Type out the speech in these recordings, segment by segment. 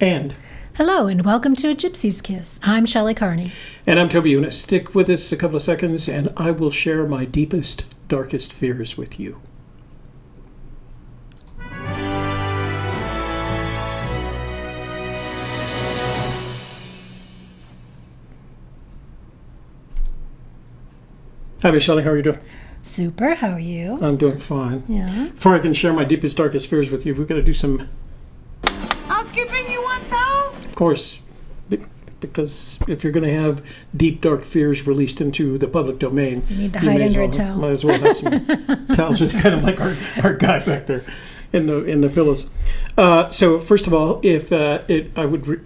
And hello and welcome to A Gypsy's Kiss. I'm Shelley Carney. And I'm Toby Younis. Stick with us a couple of seconds and I will share my deepest, darkest fears with you. Hi, Miss Shelley. How are you doing? Super. How are you? I'm doing fine. Yeah. Before I can share my deepest, darkest fears with you, we've got to do some... Housekeeping, you want towel? Of course, because if you're going to have deep, dark fears released into the public domain... You need to hide under a towel. Might as well have some towels, which kind of like our guy back there in the pillows. So first of all, if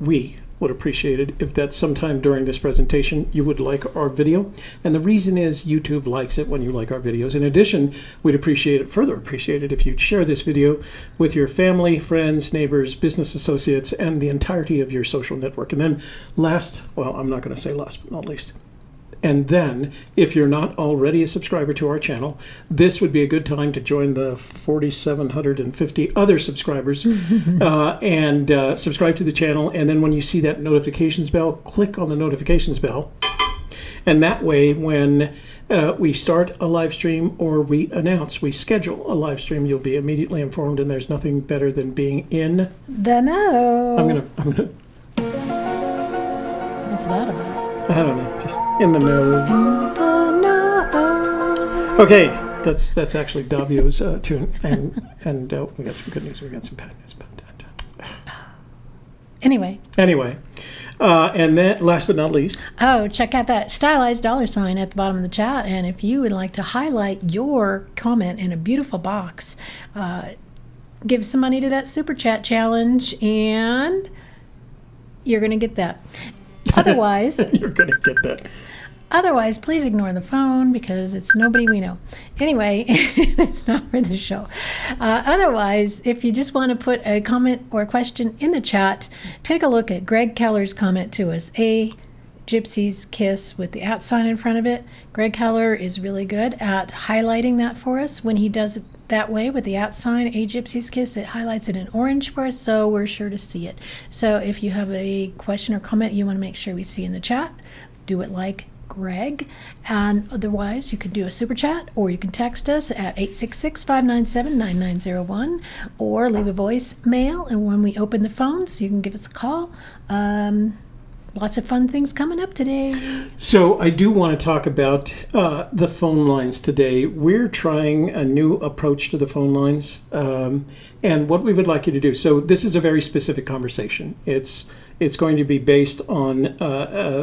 we would appreciate it if that sometime during this presentation you would like our video, and the reason is YouTube likes it when you like our videos. In addition, we'd further appreciate it if you'd share this video with your family, friends, neighbors, business associates, and the entirety of your social network. And then I'm not going to say last but not least, and then, if you're not already a subscriber to our channel, this would be a good time to join the 4,750 other subscribers and subscribe to the channel. And then when you see that notifications bell, click on the notifications bell. And that way, when we start a live stream or we schedule a live stream, you'll be immediately informed. And there's nothing better than being in the know. I'm gonna. What's that about? I don't know, just in the know. In the know. Okay, that's actually Davio's tune, and we got some good news, we got some bad news about that. Anyway, and then last but not least, check out that stylized $sign at the bottom of the chat, and if you would like to highlight your comment in a beautiful box, give some money to that super chat challenge, and you're going to get that. Otherwise, you're going to get that. Otherwise, please ignore the phone because it's nobody we know. Anyway, it's not for the show. Otherwise, if you just want to put a comment or a question in the chat, take a look at Greg Keller's comment to us. A Gypsy's Kiss with the @ in front of it. Greg Keller is really good at highlighting that for us. When he does it that way with the @ A Gypsy's Kiss, it highlights it in orange for us, so we're sure to see it. So if you have a question or comment you want to make sure we see in the chat, do it like Greg. And otherwise, you can do a super chat, or you can text us at 866-597-9901, or leave a voicemail, and when we open the phones, you can give us a call. Lots of fun things coming up today. So I do want to talk about the phone lines today. We're trying a new approach to the phone lines, and what we would like you to do. So this is a very specific conversation. It's going to be based on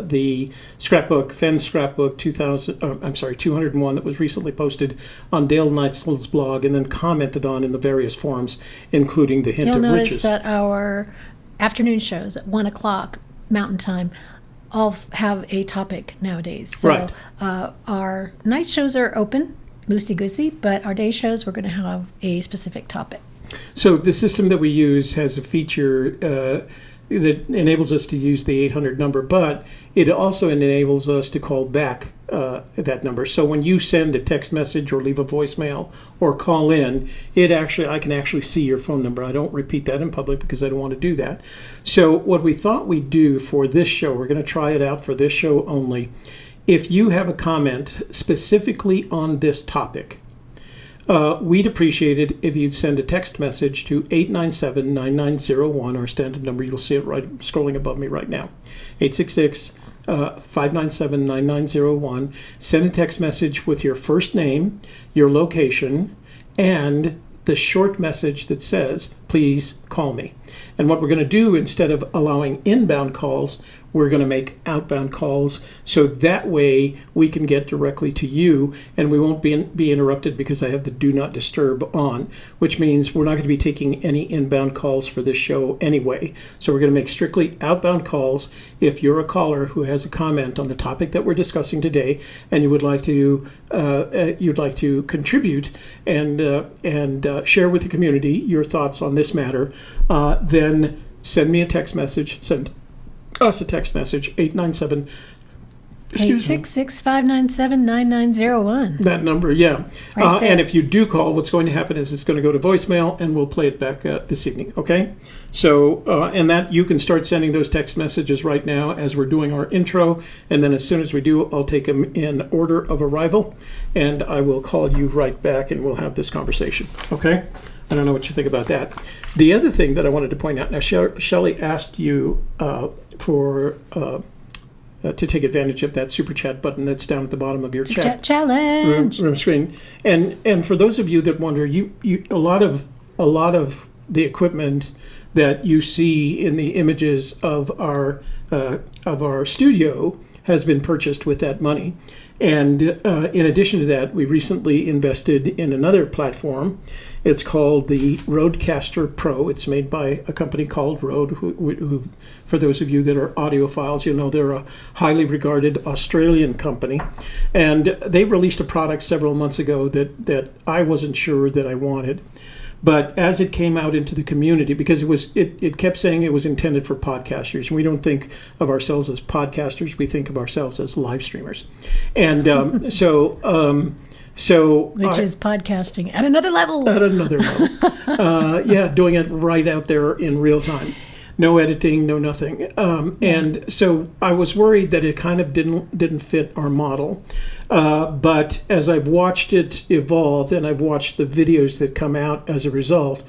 the scrapbook, Fenn's scrapbook 201 that was recently posted on Dale Neitzel's blog and then commented on in the various forums, including the Hint of Riches. You'll notice that our afternoon shows at 1 o'clock Mountain Time all have a topic nowadays. So right. Our night shows are open, loosey-goosey, but our day shows, we're going to have a specific topic. So the system that we use has a feature that enables us to use the 800 number, but it also enables us to call back that number. So when you send a text message or leave a voicemail or call in, I can actually see your phone number. I don't repeat that in public because I don't want to do that. So what we thought we'd do for this show, we're going to try it out for this show only. If you have a comment specifically on this topic, we'd appreciate it if you'd send a text message to 897-9901, our standard number. You'll see it right scrolling above me right now. 866-597-9901. Send a text message with your first name, your location, and the short message that says, please call me. And what we're going to do, instead of allowing inbound calls, we're going to make outbound calls, so that way we can get directly to you and we won't be interrupted because I have the do not disturb on, which means we're not going to be taking any inbound calls for this show anyway. So we're going to make strictly outbound calls. If you're a caller who has a comment on the topic that we're discussing today and you would like to contribute and share with the community your thoughts on this matter, then send me a text message. Send us a text message, 897 Excuse me. 866-597-9901. That number, yeah. Right there. And if you do call, what's going to happen is it's going to go to voicemail, and we'll play it back this evening, okay? So, and that you can start sending those text messages right now as we're doing our intro, and then as soon as we do, I'll take them in order of arrival, and I will call you right back, and we'll have this conversation, okay? I don't know what you think about that. The other thing that I wanted to point out, now Shelley asked you to take advantage of that super chat button that's down at the bottom of your chat challenge room screen. And for those of you that wonder, you a lot of the equipment that you see in the images of our studio has been purchased with that money. And in addition to that, we recently invested in another platform. It's called the Rodecaster Pro. It's made by a company called Rode, who for those of you that are audiophiles, you know they're a highly regarded Australian company. And they released a product several months ago that I wasn't sure that I wanted. But as it came out into the community, because it kept saying it was intended for podcasters. We don't think of ourselves as podcasters. We think of ourselves as live streamers. And so which is podcasting at another level. At another level. Doing it right out there in real time. No editing, no nothing. And so I was worried that it kind of didn't fit our model. But as I've watched it evolve and I've watched the videos that come out as a result,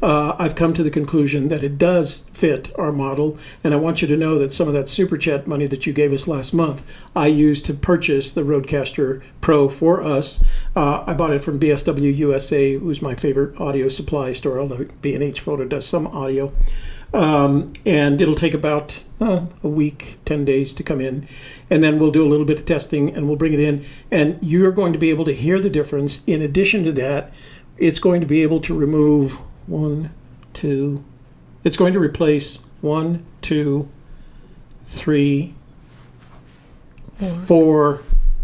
I've come to the conclusion that it does fit our model. And I want you to know that some of that super chat money that you gave us last month, I used to purchase the Rodecaster Pro for us. I bought it from BSW USA, who's my favorite audio supply store, although B&H Photo does some audio. And it'll take about a week, 10 days to come in. And then we'll do a little bit of testing and we'll bring it in. And you're going to be able to hear the difference. In addition to that, it's going to be able to remove it's going to replace 1, 2, 3, 4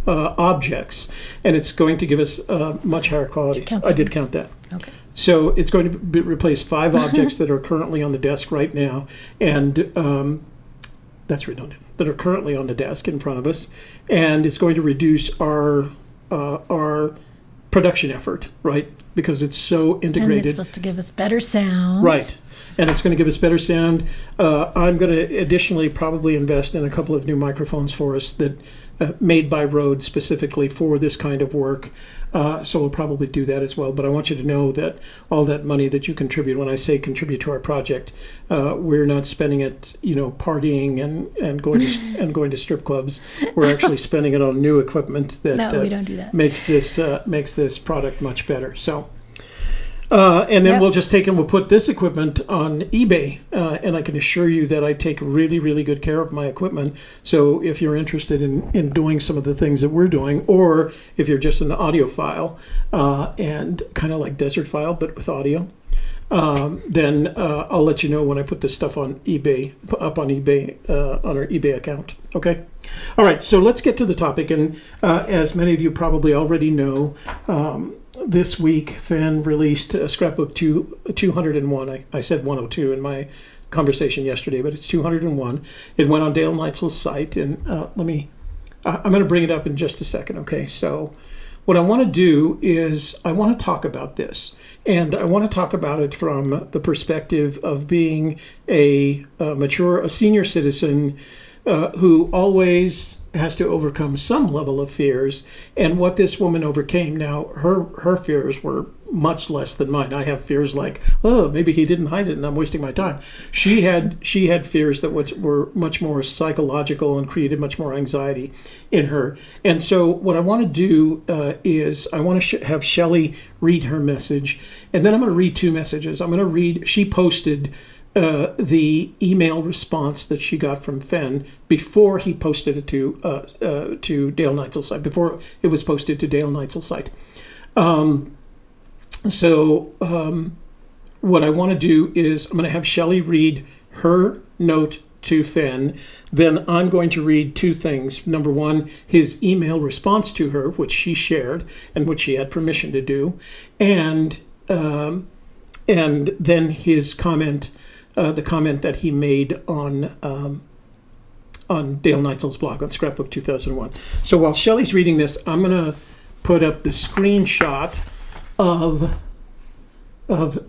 objects. And it's going to give us much higher quality. I did count that. Okay. So it's going to replace 5 objects that are currently on the desk right now, and that's redundant, that are currently on the desk in front of us, and it's going to reduce our production effort, right? Because it's so integrated. And it's supposed to give us better sound. Right. And it's going to give us better sound. I'm going to additionally probably invest in a couple of new microphones for us that made by Rode specifically for this kind of work. So we'll probably do that as well. But I want you to know that all that money that you contribute, when I say contribute to our project, we're not spending it, partying and going to strip clubs. We're actually spending it on new equipment that no, we don't do that. makes this product much better. So. And then we'll just we'll put this equipment on eBay. And I can assure you that I take really, really good care of my equipment. So if you're interested in doing some of the things that we're doing, or if you're just an audiophile and kind of like Desert File, but with audio, then I'll let you know when I put this stuff on eBay, up on eBay, on our eBay account. Okay? All right, so let's get to the topic. And as many of you probably already know, this week, Fenn released Scrapbook 201. I said 102 in my conversation yesterday, but it's 201. It went on Dale Neitzel's site, and I'm going to bring it up in just a second, okay? So what I want to do is I want to talk about this, and I want to talk about it from the perspective of being a senior citizen who always has to overcome some level of fears, and what this woman overcame. Now, her fears were much less than mine. I have fears like, oh, maybe he didn't hide it and I'm wasting my time. She had fears that were much more psychological and created much more anxiety in her. And so what I want to do is I want to have Shelley read her message, and then I'm going to read 2 messages. She posted the email response that she got from Fenn before he posted it to Dale Neitzel's site, before it was posted to Dale Neitzel's site. What I want to do is I'm going to have Shelley read her note to Fenn. Then I'm going to read 2 things. Number 1, his email response to her, which she shared and which she had permission to do, and then his comment. The comment that he made on on Dale Neitzel's blog on Scrapbook 2001. So while Shelley's reading this, I'm going to put up the screenshot of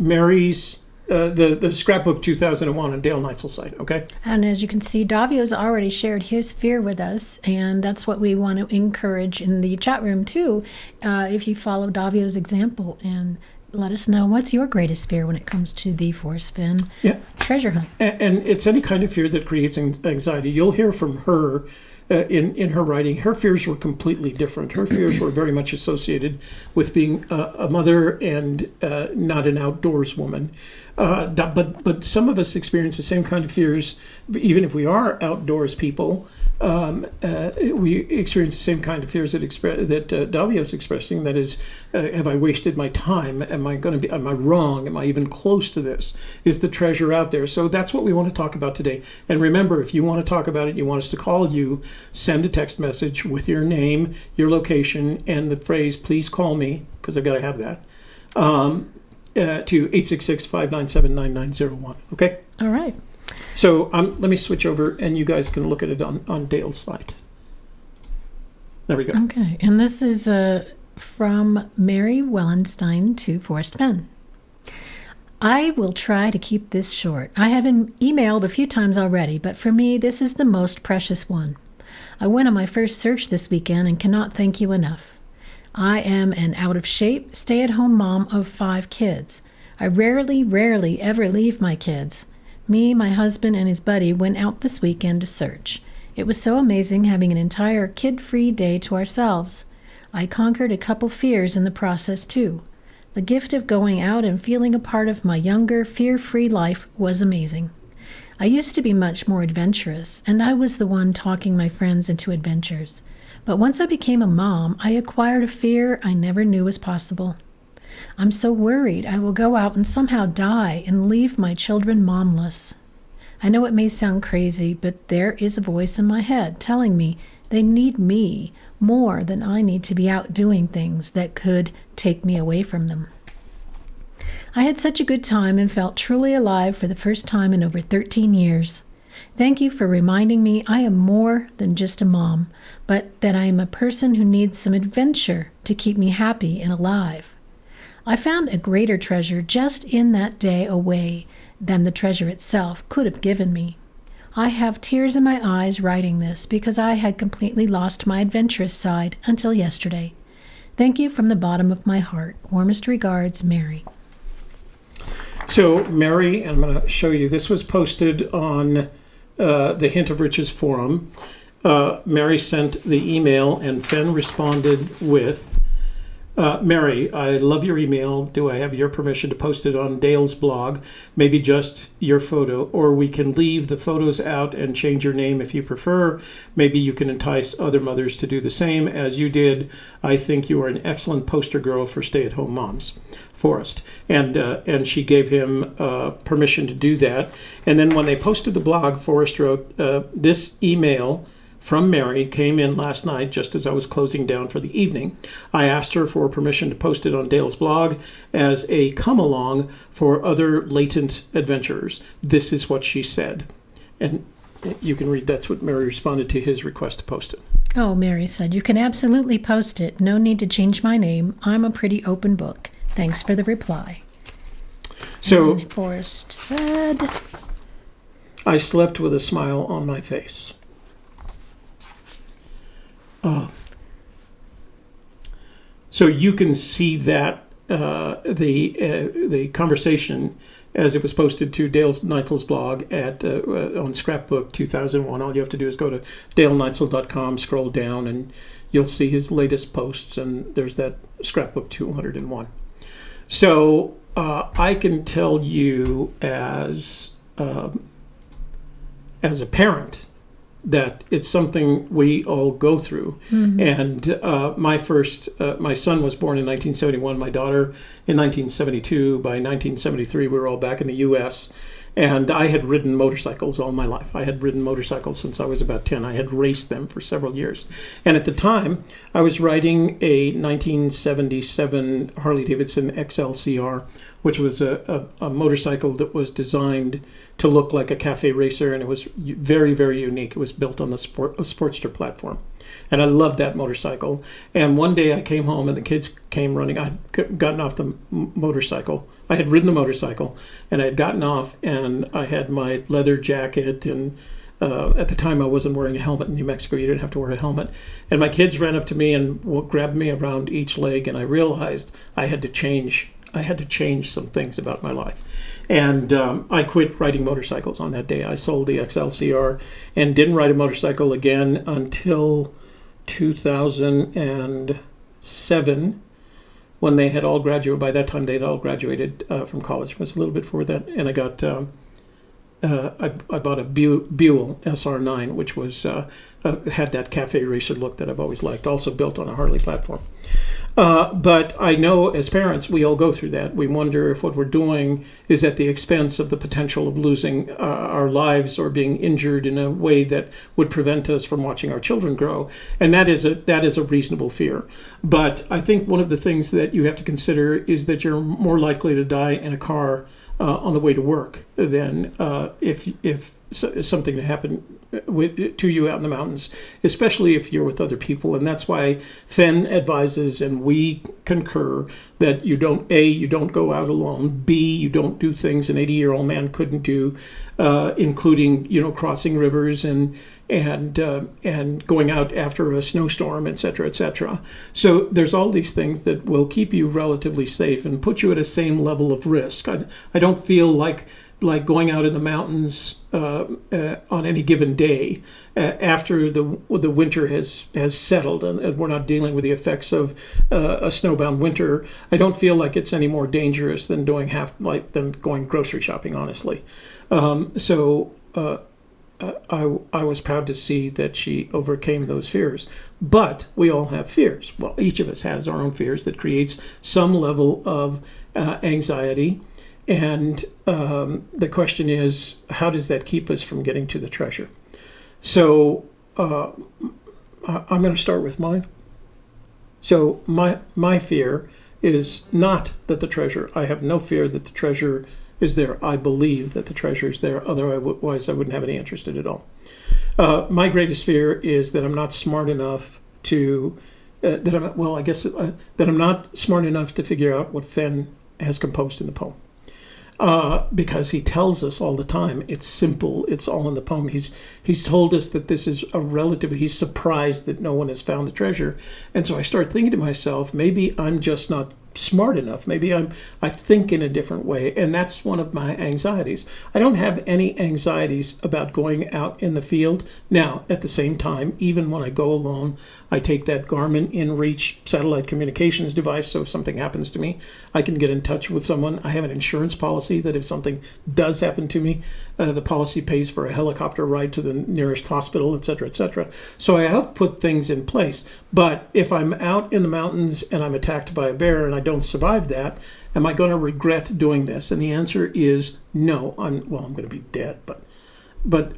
Mary's the Scrapbook 2001 on Dale Neitzel's site, okay? And as you can see, Davio's already shared his fear with us, and that's what we want to encourage in the chat room too. If you follow Davio's example and let us know what's your greatest fear when it comes to the Forrest Fenn treasure hunt. And it's any kind of fear that creates anxiety. You'll hear from her in her writing. Her fears were completely different. Her fears were very much associated with being a mother and not an outdoors woman. But some of us experience the same kind of fears, even if we are outdoors people. We experience the same kind of fears that Davio's expressing. That is, have I wasted my time? Am I wrong? Am I even close to this? Is the treasure out there? So that's what we want to talk about today. And remember, if you want to talk about it, you want us to call you, send a text message with your name, your location, and the phrase, please call me, because I've got to have that, to 866-597-9901. Okay? All right. So let me switch over, and you guys can look at it on Dale's site. There we go. Okay, and this is from Mary Wellenstein to Forrest Fenn. I will try to keep this short. I have emailed a few times already, but for me, this is the most precious one. I went on my first search this weekend and cannot thank you enough. I am an out-of-shape, stay-at-home mom of 5 kids. I rarely ever leave my kids. Me, my husband, and his buddy went out this weekend to search. It was so amazing having an entire kid-free day to ourselves. I conquered a couple fears in the process, too. The gift of going out and feeling a part of my younger, fear-free life was amazing. I used to be much more adventurous, and I was the one talking my friends into adventures. But once I became a mom, I acquired a fear I never knew was possible. I'm so worried I will go out and somehow die and leave my children momless. I know it may sound crazy, but there is a voice in my head telling me they need me more than I need to be out doing things that could take me away from them. I had such a good time and felt truly alive for the first time in over 13 years. Thank you for reminding me I am more than just a mom, but that I am a person who needs some adventure to keep me happy and alive. I found a greater treasure just in that day away than the treasure itself could have given me. I have tears in my eyes writing this because I had completely lost my adventurous side until yesterday. Thank you from the bottom of my heart. Warmest regards, Mary. So, Mary, I'm going to show you. This was posted on the Hint of Riches forum. Mary sent the email, and Fenn responded with, Mary, I love your email. Do I have your permission to post it on Dale's blog? Maybe just your photo, or we can leave the photos out and change your name if you prefer. Maybe you can entice other mothers to do the same as you did. I think you are an excellent poster girl for stay-at-home moms. Forrest. And she gave him permission to do that. And then when they posted the blog, Forrest wrote, this email from Mary came in last night just as I was closing down for the evening. I asked her for permission to post it on Dale's blog as a come-along for other latent adventurers. This is what she said. And you can read, that's what Mary responded to his request to post it. Oh, Mary said, you can absolutely post it. No need to change my name. I'm a pretty open book. Thanks for the reply. So, and Forrest said, I slept with a smile on my face. So you can see that the conversation as it was posted to Dale Neitzel's blog on Scrapbook 2001. All you have to do is go to daleneitzel.com, scroll down, and you'll see his latest posts, and there's that Scrapbook 201. So I can tell you as a parent that it's something we all go through. Mm-hmm. And my son was born in 1971, my daughter in 1972. By 1973, we were all back in the U.S. And I had ridden motorcycles all my life. I had ridden motorcycles since I was about 10. I had raced them for several years. And at the time, I was riding a 1977 Harley-Davidson XLCR, which was a motorcycle that was designed to look like a cafe racer, and it was very, very unique. It was built on a Sportster platform. And I loved that motorcycle. And one day I came home and the kids came running. I had gotten off the motorcycle. I had ridden the motorcycle and I had gotten off, and I had my leather jacket, and at the time I wasn't wearing a helmet. In New Mexico, you didn't have to wear a helmet. And my kids ran up to me and grabbed me around each leg, and I realized I had to change some things about my life. And I quit riding motorcycles on that day. I sold the XLCR and didn't ride a motorcycle again until 2007, when they had all graduated. By that time, they had all graduated from college. It was a little bit before that. And I got, I bought a Buell SR9, which was had that cafe racer look that I've always liked, also built on a Harley platform. But I know as parents, we all go through that. We wonder if what we're doing is at the expense of the potential of losing our lives or being injured in a way that would prevent us from watching our children grow. And that is a reasonable fear. But I think one of the things that you have to consider is that you're more likely to die in a car on the way to work than if something happened to you out in the mountains, especially if you're with other people. And that's why Fenn advises, and we concur, that you don't go out alone. B, you don't do things an 80-year-old man couldn't do, including crossing rivers and going out after a snowstorm, etc., etc. So there's all these things that will keep you relatively safe and put you at a same level of risk. I don't feel like going out in the mountains on any given day after the winter has settled and we're not dealing with the effects of a snowbound winter. I don't feel like it's any more dangerous than going grocery shopping, honestly. So I was proud to see that she overcame those fears. But we all have fears. Well, each of us has our own fears that creates some level of anxiety. And the question is, how does that keep us from getting to the treasure? So I'm going to start with mine. So my fear is not that the treasure, I have no fear that the treasure is there. I believe that the treasure is there. Otherwise, I wouldn't have any interest in it at all. My greatest fear is that I'm not smart enough to, that I'm not smart enough to figure out what Fenn has composed in the poem. Because he tells us all the time, it's simple, it's all in the poem. He's told us that this is he's surprised that no one has found the treasure. And so I start thinking to myself, maybe I'm just not smart enough. Maybe I think in a different way. And that's one of my anxieties. I don't have any anxieties about going out in the field. Now, at the same time, even when I go alone, I take that Garmin InReach satellite communications device, so if something happens to me, I can get in touch with someone. I have an insurance policy that if something does happen to me, the policy pays for a helicopter ride to the nearest hospital, etc., etc. So I have put things in place. But if I'm out in the mountains and I'm attacked by a bear and I don't survive that, am I going to regret doing this? And the answer is no. I'm going to be dead, but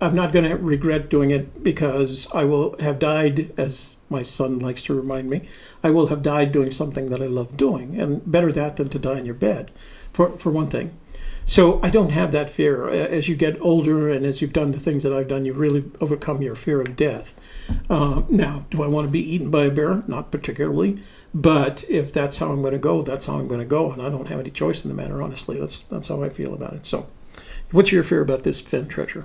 I'm not going to regret doing it, because I will have died, as my son likes to remind me, I will have died doing something that I love doing. And better that than to die in your bed, for one thing. So I don't have that fear. As you get older and as you've done the things that I've done, you really overcome your fear of death. Now, do I want to be eaten by a bear? Not particularly. But if that's how I'm going to go, that's how I'm going to go. And I don't have any choice in the matter, honestly. That's how I feel about it. So what's your fear about this Fenn treasure?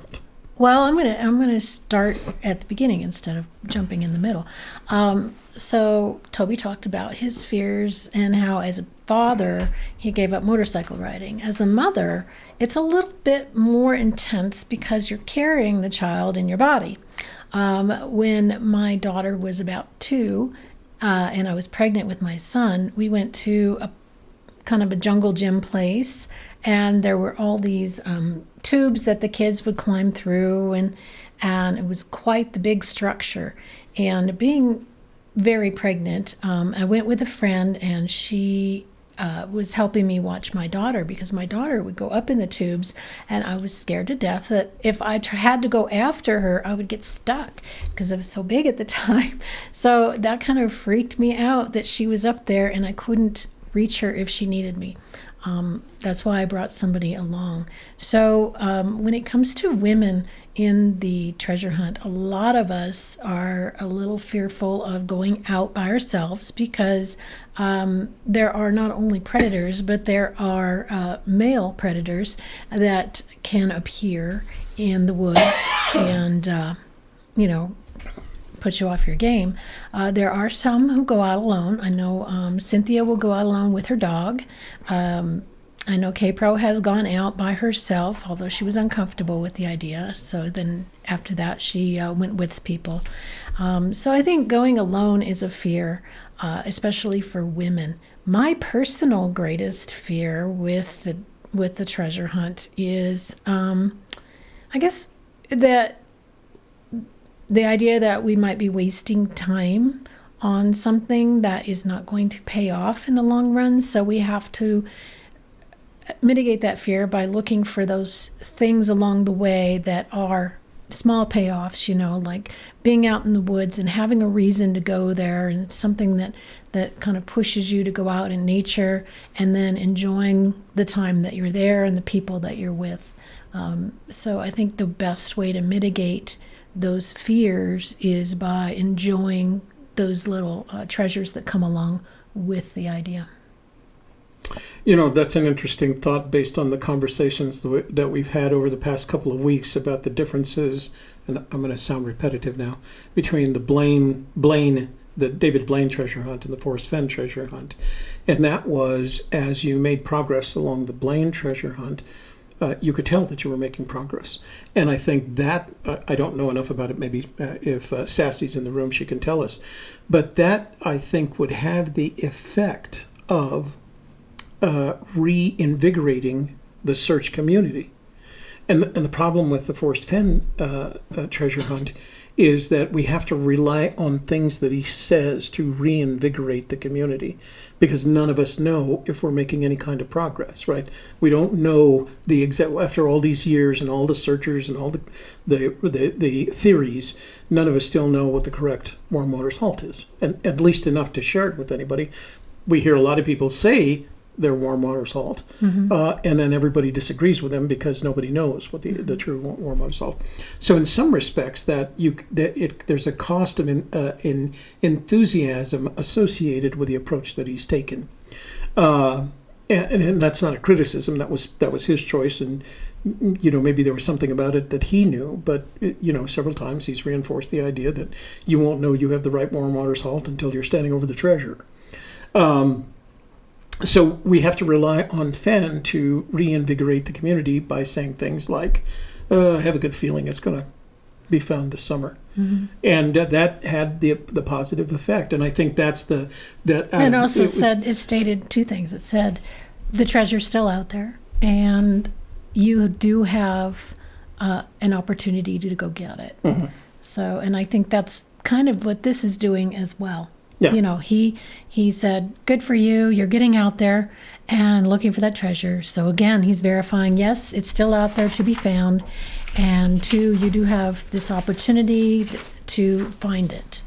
Well, I'm gonna start at the beginning instead of jumping in the middle. So Toby talked about his fears and how, as a father, he gave up motorcycle riding. As a mother, it's a little bit more intense because you're carrying the child in your body. When my daughter was about 2, and I was pregnant with my son, we went to a kind of a jungle gym place, and there were all these tubes that the kids would climb through, and it was quite the big structure. And being very pregnant, I went with a friend, and she was helping me watch my daughter, because my daughter would go up in the tubes, and I was scared to death that if I had to go after her, I would get stuck because I was so big at the time. So that kind of freaked me out that she was up there and I couldn't reach her if she needed me. That's why I brought somebody along. So when it comes to women in the treasure hunt, a lot of us are a little fearful of going out by ourselves because there are not only predators, but there are male predators that can appear in the woods and, put you off your game. There are some who go out alone. I know Cynthia will go out alone with her dog. I know K-Pro has gone out by herself, although she was uncomfortable with the idea. So then after that, she went with people. So I think going alone is a fear, especially for women. My personal greatest fear with the treasure hunt is, I guess, that the idea that we might be wasting time on something that is not going to pay off in the long run. So we have to mitigate that fear by looking for those things along the way that are small payoffs, like being out in the woods and having a reason to go there, and it's something that kind of pushes you to go out in nature and then enjoying the time that you're there and the people that you're with. So I think the best way to mitigate those fears is by enjoying those little treasures that come along with the idea. That's an interesting thought based on the conversations that we've had over the past couple of weeks about the differences, and I'm going to sound repetitive now, between the David Blaine treasure hunt and the Forrest Fenn treasure hunt. And that was, as you made progress along the Blaine treasure hunt, you could tell that you were making progress. And I think that, I don't know enough about it, maybe if Sassy's in the room, she can tell us. But that, I think, would have the effect of reinvigorating the search community. And the problem with the Forrest Fenn treasure hunt is that we have to rely on things that he says to reinvigorate the community, because none of us know if we're making any kind of progress, right? We don't know the exact, after all these years and all the searchers and all the theories, none of us still know what the correct warm water salt is, and at least enough to share it with anybody. We hear a lot of people say they're warm water salt, and then everybody disagrees with them because nobody knows what the true warm water salt. So in some respects, there's a cost of enthusiasm associated with the approach that he's taken, and that's not a criticism. That was his choice, and maybe there was something about it that he knew. But several times he's reinforced the idea that you won't know you have the right warm water salt until you're standing over the treasure. So we have to rely on Fenn to reinvigorate the community by saying things like, I have a good feeling it's going to be found this summer. Mm-hmm. And that had the positive effect. And I think that's it also it stated two things. It said the treasure's still out there and you do have an opportunity to go get it. Mm-hmm. So, and I think that's kind of what this is doing as well. Yeah. He said, good for you. You're getting out there and looking for that treasure. So again, he's verifying, yes, it's still out there to be found. And two, you do have this opportunity to find it.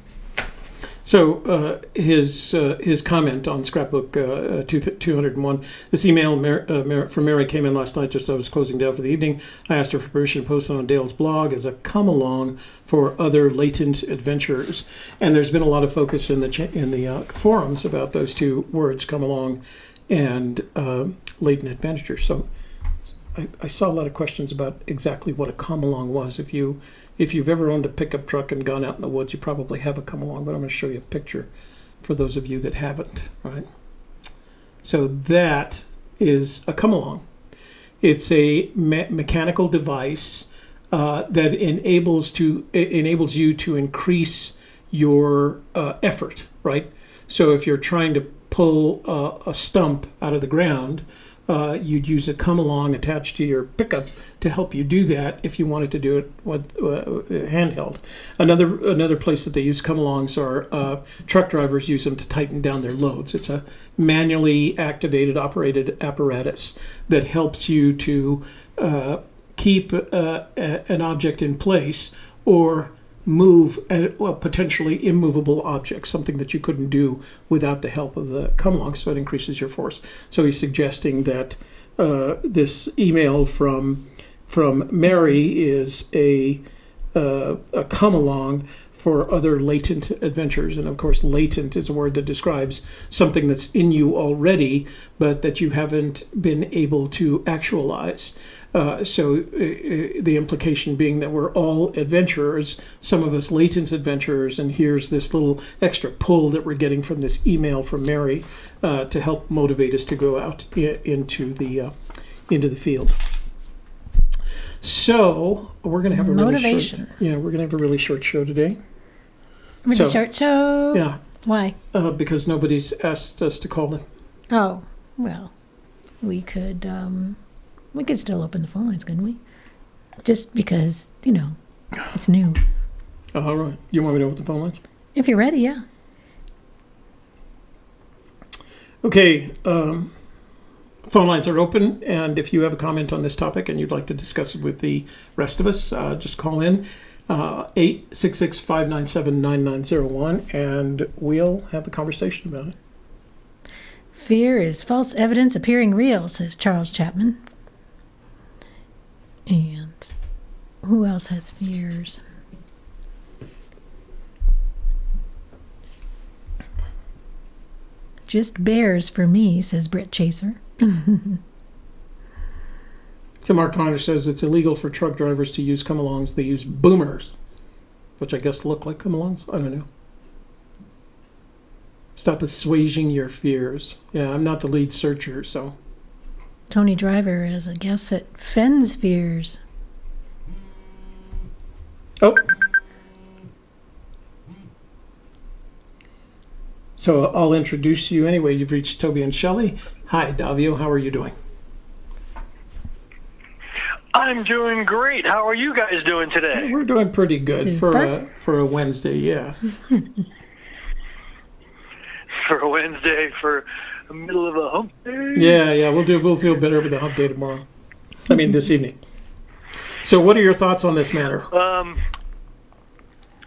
So his comment on scrapbook 201, this email from Mary came in last night just as I was closing down for the evening. I asked her for permission to post it on Dale's blog as a come-along for other latent adventurers. And there's been a lot of focus in the forums about those two words, come along and latent adventure. So I saw a lot of questions about exactly what a come-along was. If you've ever owned a pickup truck and gone out in the woods, you probably have a come-along, but I'm going to show you a picture for those of you that haven't, right? So that is a come-along. It's a mechanical device that enables you to increase your effort, right? So if you're trying to pull a stump out of the ground, you'd use a come along attached to your pickup to help you do that if you wanted to do it with handheld. Another place that they use come alongs are truck drivers use them to tighten down their loads. It's a manually activated, operated apparatus that helps you to keep an object in place or move a potentially immovable object, something that you couldn't do without the help of the come along, so it increases your force. So he's suggesting that this email from Mary is a come along for other latent adventures. And of course, latent is a word that describes something that's in you already, but that you haven't been able to actualize. So the implication being that we're all adventurers, some of us latent adventurers, and here's this little extra pull that we're getting from this email from Mary to help motivate us to go out into the field. So we're going to have a Motivation. we're going to have a really short show today. Really short show? Yeah. Why? Because nobody's asked us to call in. Oh, well, we could still open the phone lines, couldn't we? Just because, it's new. All right. You want me to open the phone lines? If you're ready, yeah. Okay. Phone lines are open, and if you have a comment on this topic and you'd like to discuss it with the rest of us, just call in 866-597-9901, and we'll have a conversation about it. Fear is false evidence appearing real, says Charles Chapman. And who else has fears? Just bears for me, says Britt Chaser. So Mark Connor says it's illegal for truck drivers to use come-alongs. They use boomers, which I guess look like come-alongs. I don't know. Stop assuaging your fears. Yeah, I'm not the lead searcher, so. Tony Driver has a guess at Fenn's fears. Oh. So I'll introduce you anyway. You've reached Toby and Shelley. Hi, Davio. How are you doing? I'm doing great. How are you guys doing today? We're doing pretty good for a Wednesday, yeah. For a Wednesday, for the middle of a hump day? Yeah, we'll feel better with the hump day tomorrow. I mean, this evening. So what are your thoughts on this matter?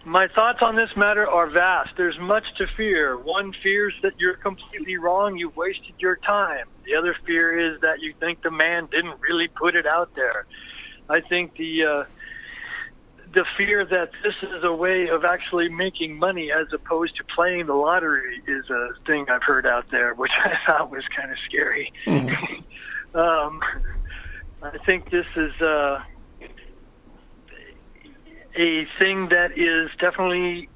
My thoughts on this matter are vast. There's much to fear. One fears that you're completely wrong, you've wasted your time. The other fear is that you think the man didn't really put it out there. I think the fear that this is a way of actually making money as opposed to playing the lottery is a thing I've heard out there, which I thought was kind of scary. Mm-hmm. I think this is a thing that is definitely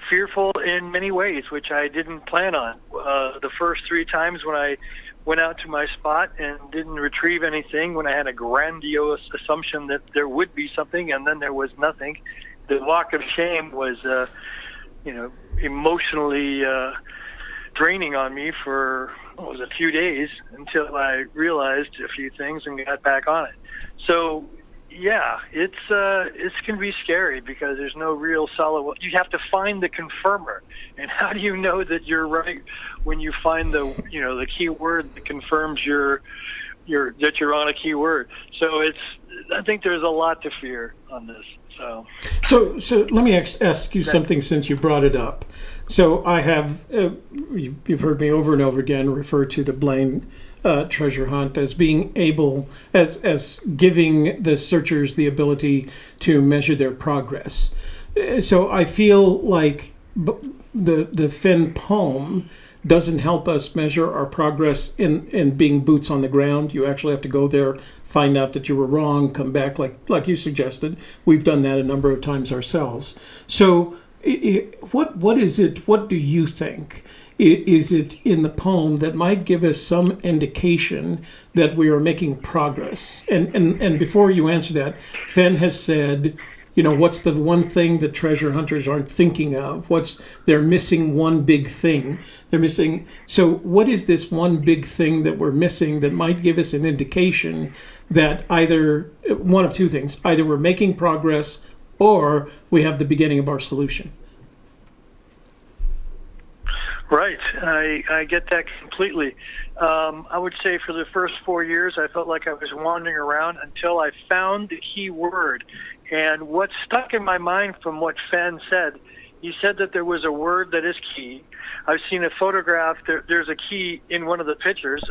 fearful in many ways, which I didn't plan on. The first 3 times when I went out to my spot and didn't retrieve anything, when I had a grandiose assumption that there would be something and then there was nothing, the walk of shame was, emotionally draining on me for a few days until I realized a few things and got back on it. So, yeah, it can be scary because there's no real solid. You have to find the confirmer, and how do you know that you're right when you find the key word that confirms that you're on a key word? So I think there's a lot to fear on this. So let me ask you something since you brought it up. So I have you've heard me over and over again refer to the Blaine treasure hunt as being able, as giving the searchers the ability to measure their progress. So I feel like the Fenn poem doesn't help us measure our progress in being boots on the ground. You actually have to go there, find out that you were wrong, come back like you suggested. We've done that a number of times ourselves. So what is it? What do you think? Is it in the poem that might give us some indication that we are making progress? And before you answer that, Fenn has said, what's the one thing that treasure hunters aren't thinking of? They're missing one big thing. They're missing. So what is this one big thing that we're missing that might give us an indication that either one of two things, either we're making progress or we have the beginning of our solution? Right. I get that completely. I would say for the first 4 years, I felt like I was wandering around until I found the key word. And what stuck in my mind from what Fenn said, he said that there was a word that is key. I've seen a photograph. There's a key in one of the pictures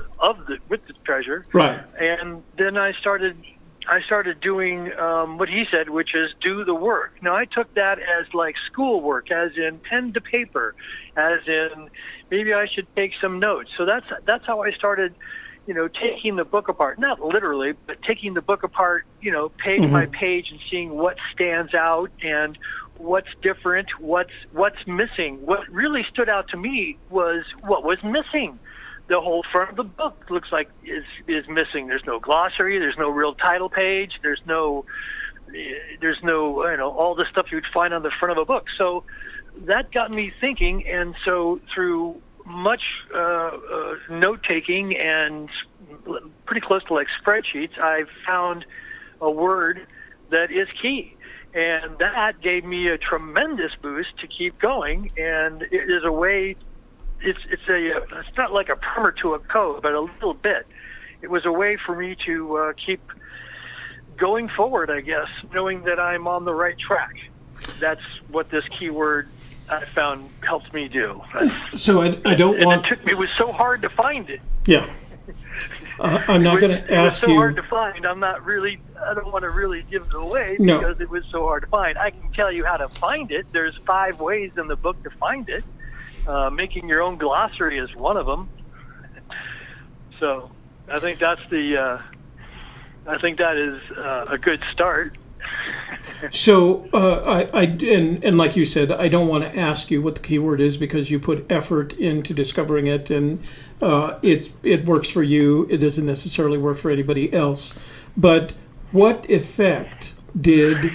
with the treasure. Right. And then I started doing what he said, which is do the work. Now, I took that as like schoolwork, as in pen to paper, as in maybe I should take some notes. So that's how I started, taking the book apart. Not literally, but taking the book apart, page by page and seeing what stands out and what's different, what's missing. What really stood out to me was what was missing. The whole front of the book looks like is missing. There's no glossary. There's no real title page. There's no all the stuff you'd find on the front of a book. So that got me thinking. And so through much note taking and pretty close to like spreadsheets, I found a word that is key. And that gave me a tremendous boost to keep going. And it is a way. It's not like a primer to a code, but a little bit. It was a way for me to keep going forward, I guess, knowing that I'm on the right track. That's what this keyword I found helps me do. So I don't want. It was so hard to find it. Yeah. I'm not going to ask you. It was so hard to find. I don't want to really give it away because it was so hard to find. I can tell you how to find it. There's 5 ways in the book to find it. Making your own glossary is one of them. So I think that is a good start. So and like you said, I don't want to ask you what the keyword is because you put effort into discovering it, and it works for you. It doesn't necessarily work for anybody else. But what effect did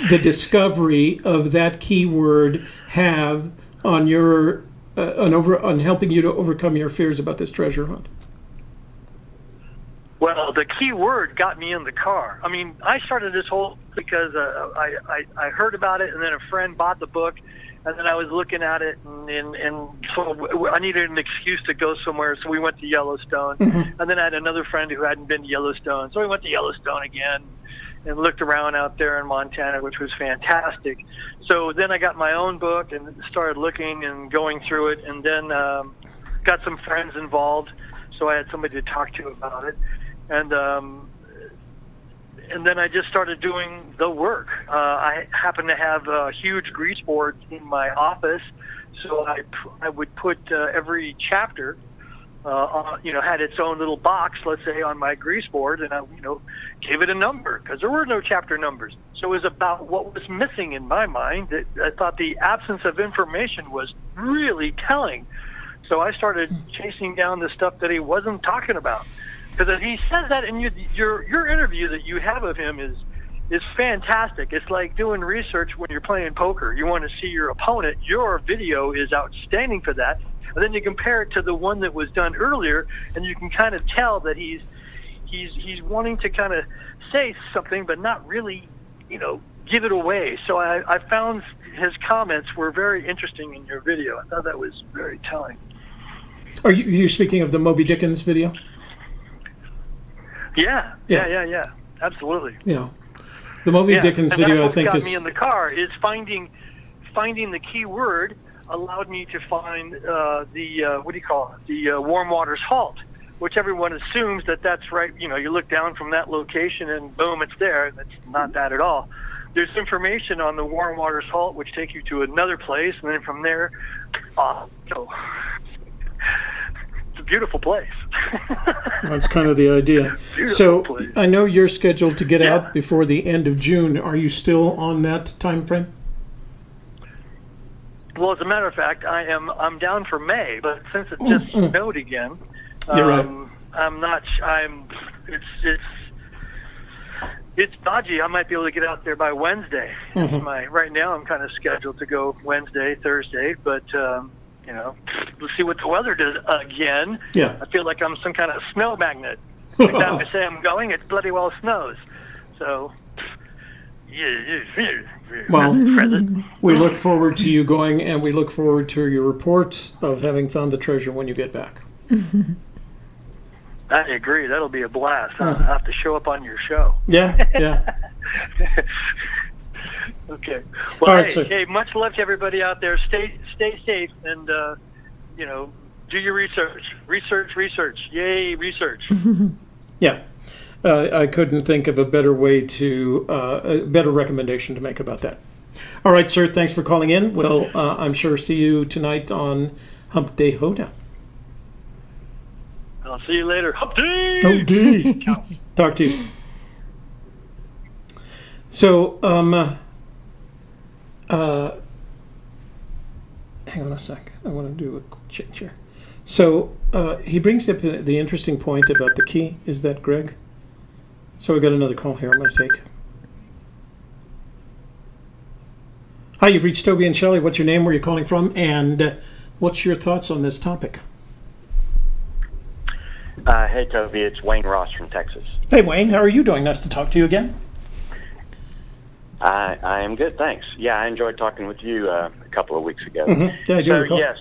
the discovery of that keyword have on your on helping you to overcome your fears about this treasure hunt? Well, the key word got me in the car. I mean, I started this whole because I heard about it, and then a friend bought the book, and then I was looking at it, and so I needed an excuse to go somewhere, so we went to Yellowstone. And then I had another friend who hadn't been to Yellowstone, so we went to Yellowstone again and looked around out there in Montana, which was fantastic. So then I got my own book and started looking and going through it, and then got some friends involved, so I had somebody to talk to about it. And then I just started doing the work. I happen to have a huge grease board in my office, so I would put every chapter had its own little box, let's say, on my grease board, and I, gave it a number because there were no chapter numbers. So it was about what was missing in my mind. I thought the absence of information was really telling. So I started chasing down the stuff that he wasn't talking about. Because he says that in your interview that you have of him is fantastic. It's like doing research when you're playing poker. You want to see your opponent. Your video is outstanding for that. And then you compare it to the one that was done earlier, and you can kind of tell that he's wanting to kind of say something, but not really, give it away. So I found his comments were very interesting in your video. I thought that was very telling. Are you speaking of the Moby Dickens video? Yeah, absolutely. Yeah, the Moby Dickens video, I think, got me in the car. Is finding the key word allowed me to find the warm waters halt, which everyone assumes that's right. You look down from that location and boom, it's there. That's not that at all. There's information on the warm waters halt which take you to another place, and then from there, it's a beautiful place. That's kind of the idea. So place. I know you're scheduled to get out before the end of June. Are you still on that time frame? Well, as a matter of fact, I'm down for May, but since it just snowed again, it's dodgy. I might be able to get out there by Wednesday. Right now I'm kind of scheduled to go Wednesday, Thursday, but we'll see what the weather does again. Yeah. I feel like I'm some kind of snow magnet. Every time I say I'm going, it bloody well snows. So, Well, we look forward to you going, and we look forward to your reports of having found the treasure when you get back. I agree. That'll be a blast. I'll have to show up on your show. Yeah. Okay. Well, All right, hey, much love to everybody out there. Stay safe, and do your research. Research. Yay, research. Yeah. I couldn't think of a better way to, a better recommendation to make about that. All right, sir. Thanks for calling in. We'll, I'm sure, see you tonight on Hump Day Hoedown. I'll see you later. Hump Day! Hump Day! Talk to you. So, hang on a sec. I want to do a quick change here. So, he brings up the interesting point about the key. Is that Greg? So we've got another call here I'm going to take. Hi, you've reached Toby and Shelley. What's your name? Where are you calling from? And what's your thoughts on this topic? Hey, Toby. It's Wayne Ross from Texas. Hey, Wayne. How are you doing? Nice to talk to you again. I am good, thanks. Yeah, I enjoyed talking with you a couple of weeks ago. Yeah, I do recall. Yes,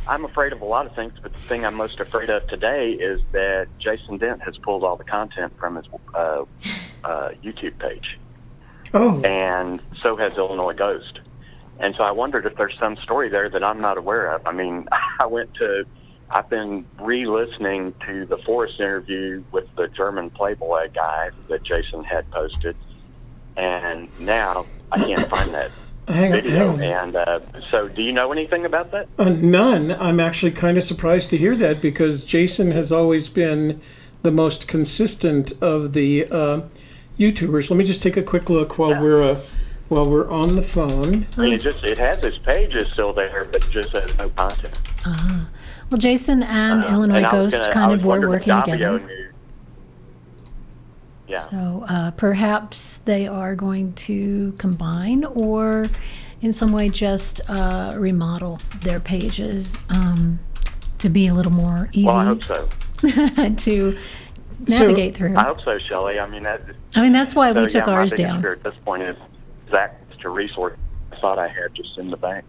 I'm afraid of a lot of things, but the thing I'm most afraid of today is that Jason Dent has pulled all the content from his YouTube page. Oh. And so has Illinois Ghost. And so I wondered if there's some story there that I'm not aware of. I mean, I've been re-listening to the Forrest interview with the German Playboy guy that Jason had posted, and now I can't find that video. And so do you know anything about that? None. I'm actually kind of surprised to hear that, because Jason has always been the most consistent of the YouTubers. Let me just take a quick look while we're on the phone. I mean, it has his page is still there, but just has no content. Well, Jason and Illinois Ghost kind of were working together. Yeah. So perhaps they are going to combine, or in some way just remodel their pages to be a little more easy. Well, I hope so. To navigate through. I hope so, Shelley. I mean, that's why we took ours down. My biggest fear at this point is access to resources I thought I had just in the bank.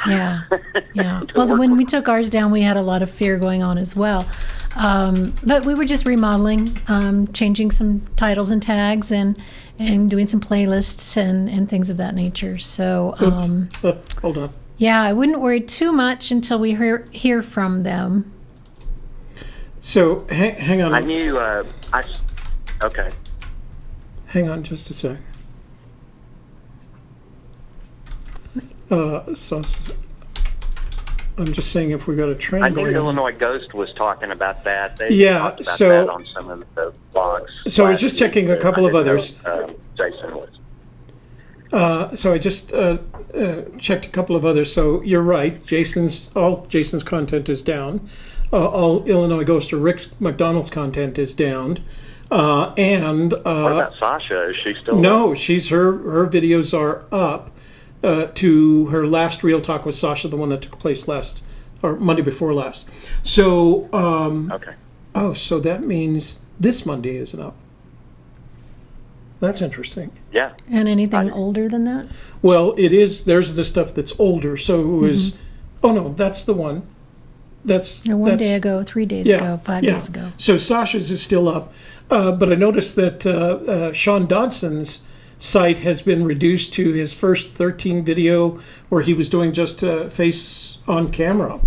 Yeah. Well, when we took ours down, we had a lot of fear going on as well. But we were just remodeling, changing some titles and tags, and doing some playlists and things of that nature. So, hold on. Yeah, I wouldn't worry too much until we hear from them. So, hang on. I knew, okay. Hang on just a sec. So I'm just saying, if we got a trend I knew going Illinois Ghost was talking about that. They talked about so that on some of the blogs. So I was just checking a couple of others. Jason was. So I just checked a couple of others. So you're right. All Jason's content is down. All Illinois Ghost or Rick McDonald's content is down. And what about Sasha? Is she still? No, her videos are up. To her last Real Talk with Sasha, the one that took place Monday before last. So, okay. Oh, so that means this Monday isn't up. That's interesting. Yeah. And anything older than that? Well, it is. There's the stuff that's older. So it was. Oh no, that's the one. That's day ago, 3 days ago, 5 days ago. So Sasha's is still up, but I noticed that Sean Dodson's site has been reduced to his first 13 video where he was doing just face on camera.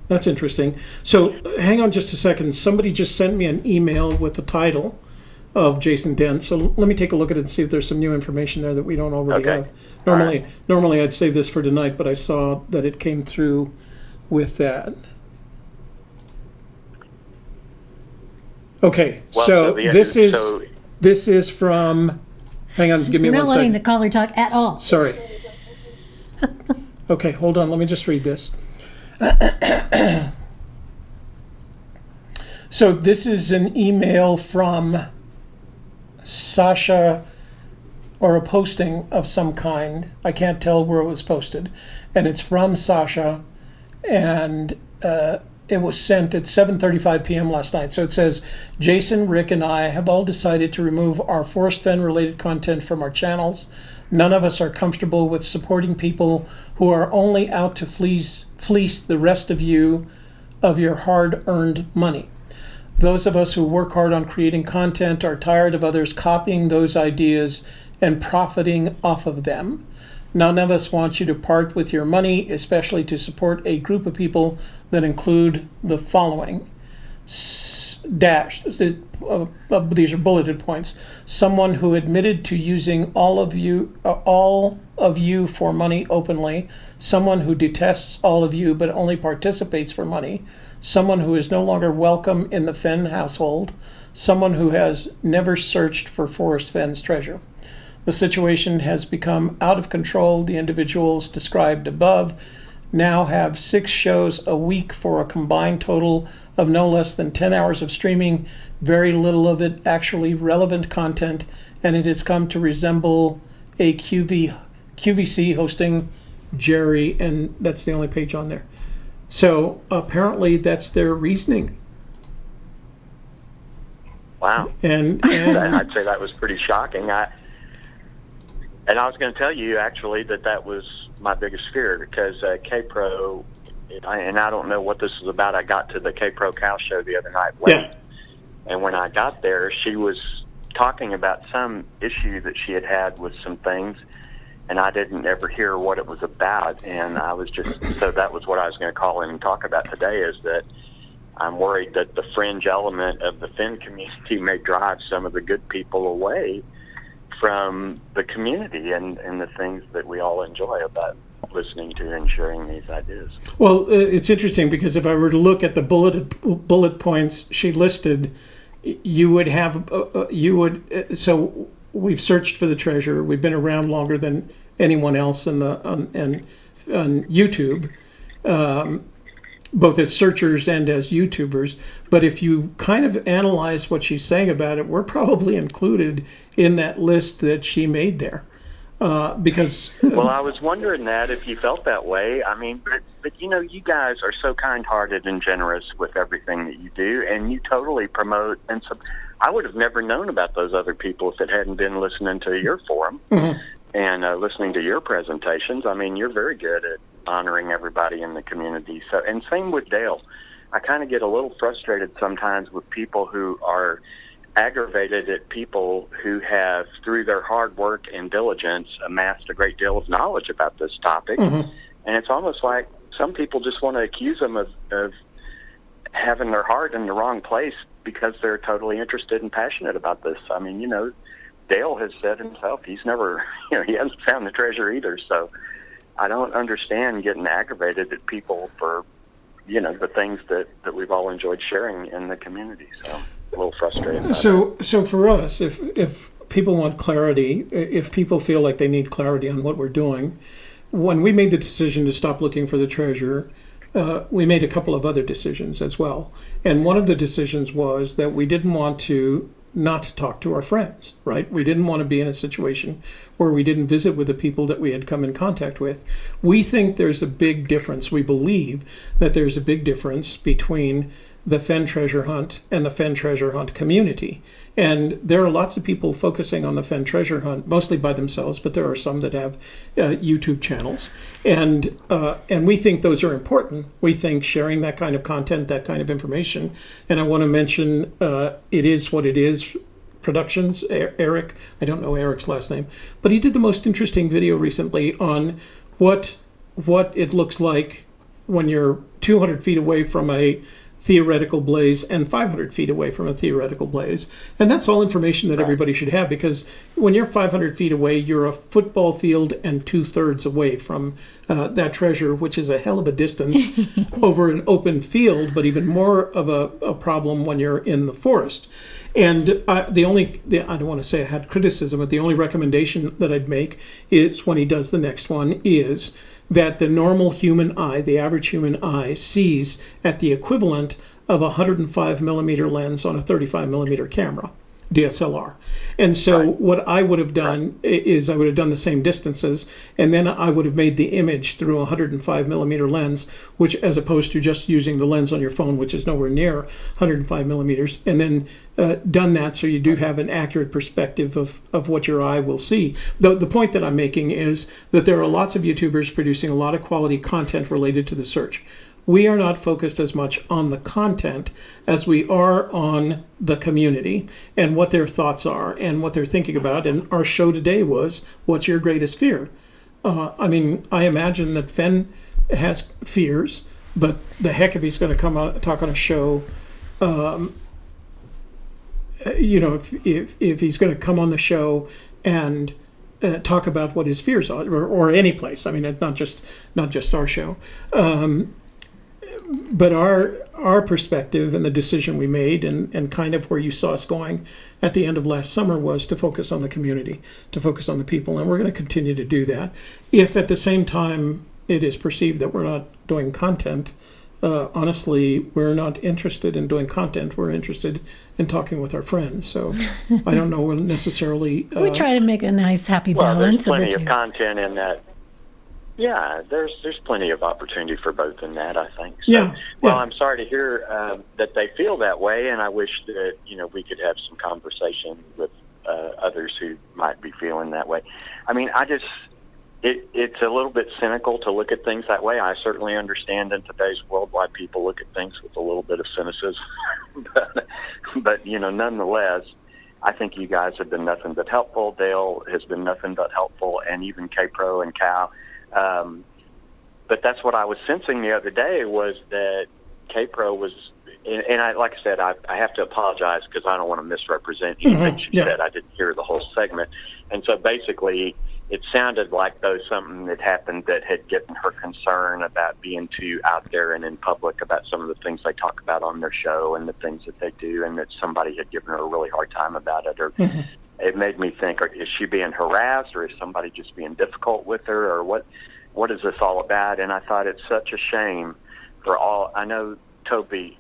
That's interesting. So hang on just a second. Somebody just sent me an email with the title of Jason Dent. So let me take a look at it and see if there's some new information there that we don't already have. Normally I'd save this for tonight, but I saw that it came through with that. Okay, well, this is from. Hang on, give me 1 second. You're not letting the caller talk at all. Sorry. Okay, hold on. Let me just read this. So this is an email from Sasha, or a posting of some kind. I can't tell where it was posted. And it's from Sasha, and it was sent at 7:35 p.m. last night. So it says, Jason, Rick, and I have all decided to remove our Forrest Fenn related content from our channels. None of us are comfortable with supporting people who are only out to fleece the rest of you of your hard-earned money. Those of us who work hard on creating content are tired of others copying those ideas and profiting off of them. None of us want you to part with your money, especially to support a group of people that include the following. These are bulleted points. Someone who admitted to using all of you for money openly. Someone who detests all of you but only participates for money. Someone who is no longer welcome in the Fenn household. Someone who has never searched for Forrest Fenn's treasure. The situation has become out of control. The individuals described above now have 6 shows a week for a combined total of no less than 10 hours of streaming, very little of it actually relevant content, and it has come to resemble a QVC hosting Jerry, and that's the only page on there. So apparently that's their reasoning. Wow. And I'd say that was pretty shocking. And I was going to tell you, actually, that was my biggest fear, because K-Pro, and I don't know what this is about, I got to the K-Pro Cow Show the other night late. Yeah. And when I got there, she was talking about some issue that she had with some things, and I didn't ever hear what it was about. And I was just, so that was what I was going to call in and talk about today, is that I'm worried that the fringe element of the Fenn community may drive some of the good people away from the community and the things that we all enjoy about listening to and sharing these ideas. Well, it's interesting, because if I were to look at the bullet points she listed, you would have, so we've searched for the treasure. We've been around longer than anyone else on YouTube, both as searchers and as YouTubers. But if you kind of analyze what she's saying about it, we're probably included in that list that she made there. Because well, I was wondering that if you felt that way. I mean, but you know, you guys are so kind-hearted and generous with everything that you do, and you totally promote. And so, I would have never known about those other people if it hadn't been listening to your forum and listening to your presentations. I mean, you're very good at honoring everybody in the community. So, and same with Dale. I kind of get a little frustrated sometimes with people who are aggravated at people who have, through their hard work and diligence, amassed a great deal of knowledge about this topic. And it's almost like some people just want to accuse them of having their heart in the wrong place because they're totally interested and passionate about this. I mean, you know, Dale has said himself he's never, you know, he hasn't found the treasure either. So I don't understand getting aggravated at people for, you know, the things that we've all enjoyed sharing in the community. So a little frustrated. So for us, if people want clarity, if people feel like they need clarity on what we're doing, when we made the decision to stop looking for the treasure, we made a couple of other decisions as well. And one of the decisions was that we didn't want to not talk to our friends, right? We didn't want to be in a situation where we didn't visit with the people that we had come in contact with. We think there's a big difference. We believe that there's a big difference between the Fenn treasure hunt and the Fenn treasure hunt community. And there are lots of people focusing on the Fenn treasure hunt, mostly by themselves, but there are some that have YouTube channels. And we think those are important. We think sharing that kind of content, that kind of information. And I want to mention It Is What It Is Productions, Eric, I don't know Eric's last name, but he did the most interesting video recently on what it looks like when you're 200 feet away from a theoretical blaze and 500 feet away from a theoretical blaze. And that's all information that everybody should have, because when you're 500 feet away, you're a football field and 2/3 away from that treasure, which is a hell of a distance over an open field, but even more of a problem when you're in the forest. And I don't want to say I had criticism, but the only recommendation that I'd make is, when he does the next one, is that the normal human eye, the average human eye, sees at the equivalent of a 105 millimeter lens on a 35 millimeter camera, DSLR. And so what I would have done is I would have done the same distances, and then I would have made the image through a 105 millimeter lens, which, as opposed to just using the lens on your phone, which is nowhere near 105 millimeters, and then done that so you do have an accurate perspective of what your eye will see. The point that I'm making is that there are lots of YouTubers producing a lot of quality content related to the search. We are not focused as much on the content as we are on the community and what their thoughts are and what they're thinking about. And our show today was, what's your greatest fear? I mean, I imagine that Fenn has fears, but the heck if he's going to come out talk on a show, if he's going to come on the show and talk about what his fears are, or any place. I mean, not just our show. But our perspective and the decision we made and kind of where you saw us going at the end of last summer was to focus on the community, to focus on the people, and we're going to continue to do that. If at the same time it is perceived that we're not doing content, honestly, we're not interested in doing content. We're interested in talking with our friends. So I don't know necessarily... we try to make a nice, happy Well, there's balance of the plenty two. of content in that. Yeah, there's plenty of opportunity for both in that, I think. So, Yeah, well, yeah. I'm sorry to hear that they feel that way, and I wish that we could have some conversation with others who might be feeling that way. I mean, it's a little bit cynical to look at things that way. I certainly understand in today's world why people look at things with a little bit of cynicism, but nonetheless, I think you guys have been nothing but helpful. Dale has been nothing but helpful, and even K-Pro and Cal. But that's what I was sensing the other day was that K-Pro was, and I, like I said, I have to apologize because I don't want to misrepresent anything she said. I didn't hear the whole segment. And so basically it sounded like though something had happened that had gotten her concern about being too out there and in public about some of the things they talk about on their show and the things that they do, and that somebody had given her a really hard time about it. Or it made me think, is she being harassed, or is somebody just being difficult with her, or what is this all about? And I thought it's such a shame for all. I know, Toby,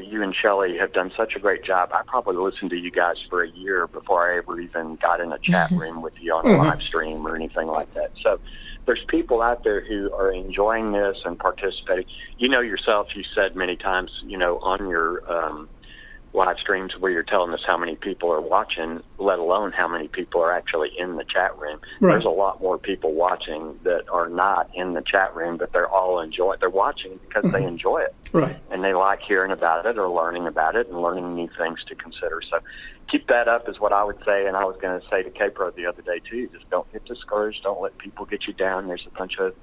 you and Shelley have done such a great job. I probably listened to you guys for a year before I ever even got in a chat room with you on a live stream or anything like that. So there's people out there who are enjoying this and participating. You know yourself, you said many times, on your live streams where you're telling us how many people are watching, let alone how many people are actually in the chat room. Right. There's a lot more people watching that are not in the chat room, but they're watching because they enjoy it. Right. And they like hearing about it or learning about it and learning new things to consider. So keep that up is what I would say. And I was going to say to K-Pro the other day too, just don't get discouraged. Don't let people get you down. There's a bunch of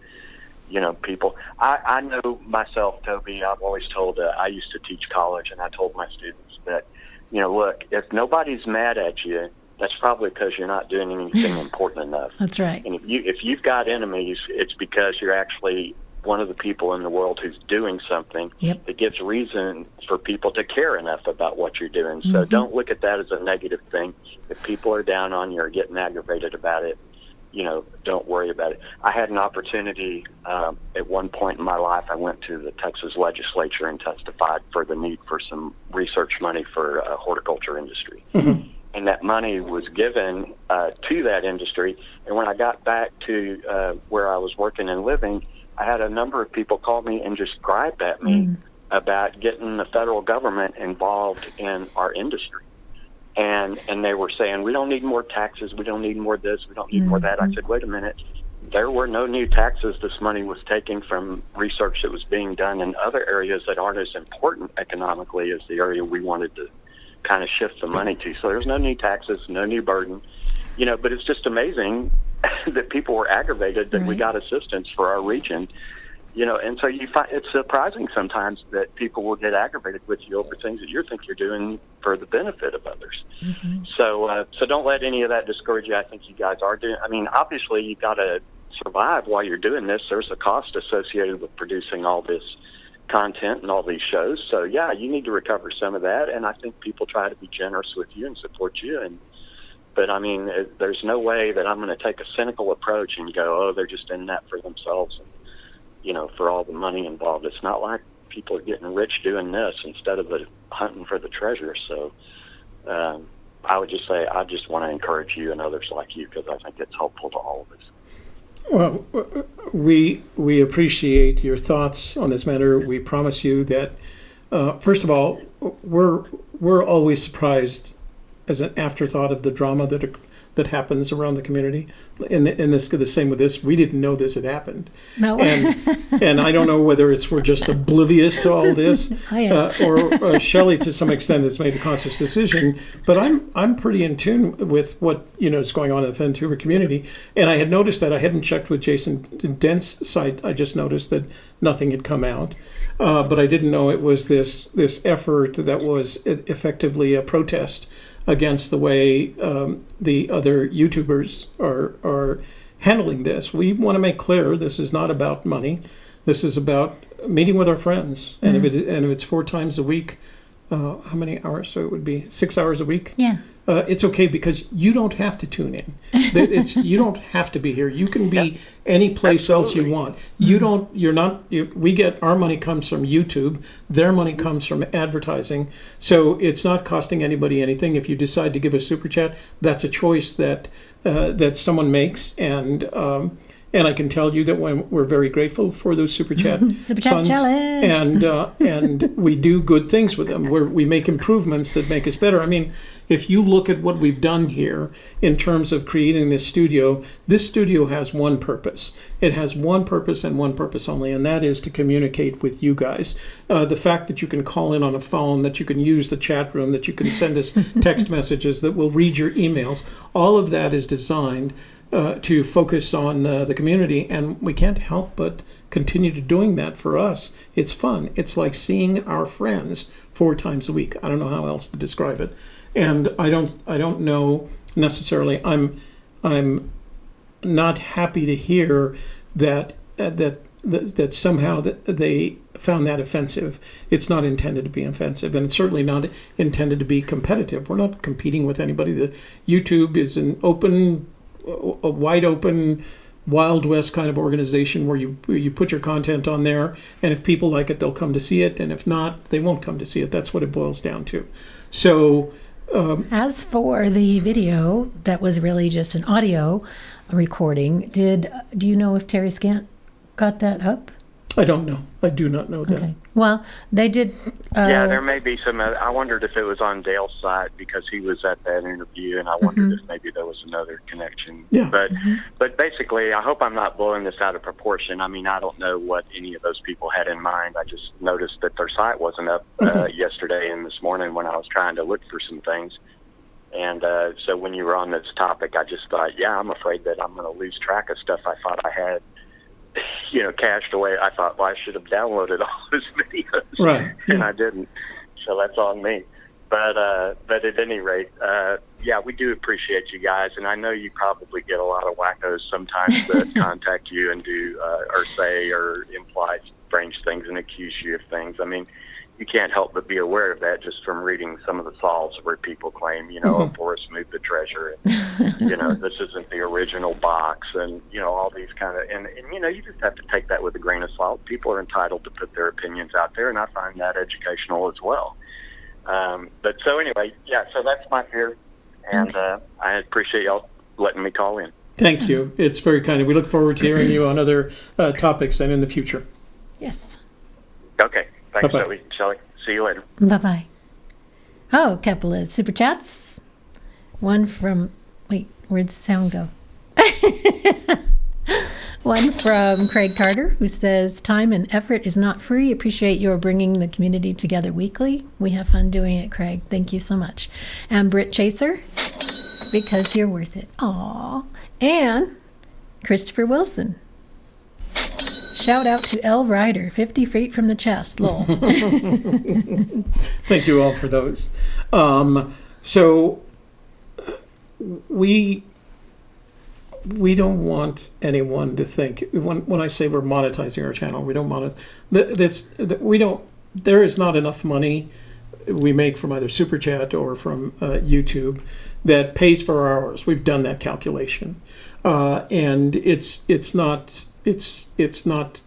people. I know myself, Toby, I've always told, I used to teach college, and I told my students that, look, if nobody's mad at you, that's probably because you're not doing anything important enough. That's right. And if you've got enemies, it's because you're actually one of the people in the world who's doing something that gives reason for people to care enough about what you're doing. So don't look at that as a negative thing. If people are down on you or getting aggravated about it, don't worry about it. I had an opportunity at one point in my life. I went to the Texas legislature and testified for the need for some research money for horticulture industry. And that money was given to that industry. And when I got back to where I was working and living, I had a number of people call me and just gripe at me about getting the federal government involved in our industry. And they were saying, we don't need more taxes, we don't need more this, we don't need more that. I said, wait a minute, there were no new taxes. This money was taken from research that was being done in other areas that aren't as important economically as the area we wanted to kind of shift the money to. So there's no new taxes, no new burden, but it's just amazing that people were aggravated that we got assistance for our region. And so you find it's surprising sometimes that people will get aggravated with you over things that you think you're doing for the benefit of others. So don't let any of that discourage you. I think you guys are doing. I mean, obviously you've got to survive while you're doing this. There's a cost associated with producing all this content and all these shows. So yeah, you need to recover some of that. And I think people try to be generous with you and support you. But I mean, there's no way that I'm going to take a cynical approach and go, oh, they're just in that for themselves. And, for all the money involved. It's not like people are getting rich doing this instead of the hunting for the treasure. So I would just say I just want to encourage you and others like you, because I think it's helpful to all of us. Well, we appreciate your thoughts on this matter. We promise you that, first of all, we're always surprised as an afterthought of the drama that happens around the community. And this the same with this. We didn't know this had happened. No. And I don't know whether we're just oblivious to all this, or Shelley to some extent has made a conscious decision. But I'm pretty in tune with what is going on in the Vancouver community. And I had noticed that I hadn't checked with Jason Dent's site. I just noticed that nothing had come out. But I didn't know it was this effort that was effectively a protest against the way the other YouTubers are handling this. We want to make clear this is not about money. This is about meeting with our friends. And if it's 4 times a week, how many hours? So it would be 6 hours a week. Yeah. It's okay, because you don't have to tune in. You don't have to be here. You can be any place else you want. Our money comes from YouTube. Their money comes from advertising. So it's not costing anybody anything. If you decide to give a super chat, that's a choice that someone makes. And I can tell you that we're very grateful for those super chat Super chat funds, challenge. and we do good things with them. We make improvements that make us better. I mean, if you look at what we've done here in terms of creating this studio has one purpose. It has one purpose and one purpose only, and that is to communicate with you guys. The fact that you can call in on a phone, that you can use the chat room, that you can send us text messages, that we'll read your emails, all of that is designed to focus on the community, and we can't help but continue to doing that. For us, it's fun. It's like seeing our friends 4 times a week. I don't know how else to describe it, and I don't know necessarily. I'm not happy to hear that somehow that they found that offensive. It's not intended to be offensive, and it's certainly not intended to be competitive. We're not competing with anybody. The YouTube is a wide open, Wild West kind of organization where you put your content on there, and if people like it, they'll come to see it, and if not, they won't come to see it. That's what it boils down to. So as for the video that was really just an audio recording, do you know if Terry Scant got that up? I don't know. I do not know that. Okay. Well, they did. Yeah, there may be some. I wondered if it was on Dale's side, because he was at that interview, and I wondered if maybe there was another connection. Yeah. But basically, I hope I'm not blowing this out of proportion. I mean, I don't know what any of those people had in mind. I just noticed that their site wasn't up yesterday and this morning when I was trying to look for some things. And so when you were on this topic, I just thought, yeah, I'm afraid that I'm going to lose track of stuff I thought I had cached away. I thought, well, I should have downloaded all those videos, right? And I didn't. So that's on me. But at any rate, yeah, we do appreciate you guys, and I know you probably get a lot of wackos sometimes that contact you and do or say or imply strange things and accuse you of things. I mean, you can't help but be aware of that just from reading some of the solves where people claim, Forrest moved the treasure, and, this isn't the original box, and, all these kind of, and you just have to take that with a grain of salt. People are entitled to put their opinions out there, and I find that educational as well. But so anyway, yeah, so that's my fear, and I appreciate y'all letting me call in. Thank you. It's very kind of. We look forward to hearing you on other topics and in the future. Yes. Okay. Thanks, Bye-bye. Shelley. See you later. Bye-bye. Oh, a couple of super chats. One from, where'd the sound go? One from Craig Carter, who says, time and effort is not free. Appreciate your bringing the community together weekly. We have fun doing it, Craig. Thank you so much. And Britt Chaser, because you're worth it. Aw. And Christopher Wilson. Shout out to L. Ryder, 50 feet from the chest. Lol. Thank you all for those. So we don't want anyone to think, when I say we're monetizing our channel, we don't monetize. There is not enough money we make from either Super Chat or from YouTube that pays for our hours. We've done that calculation. And it's not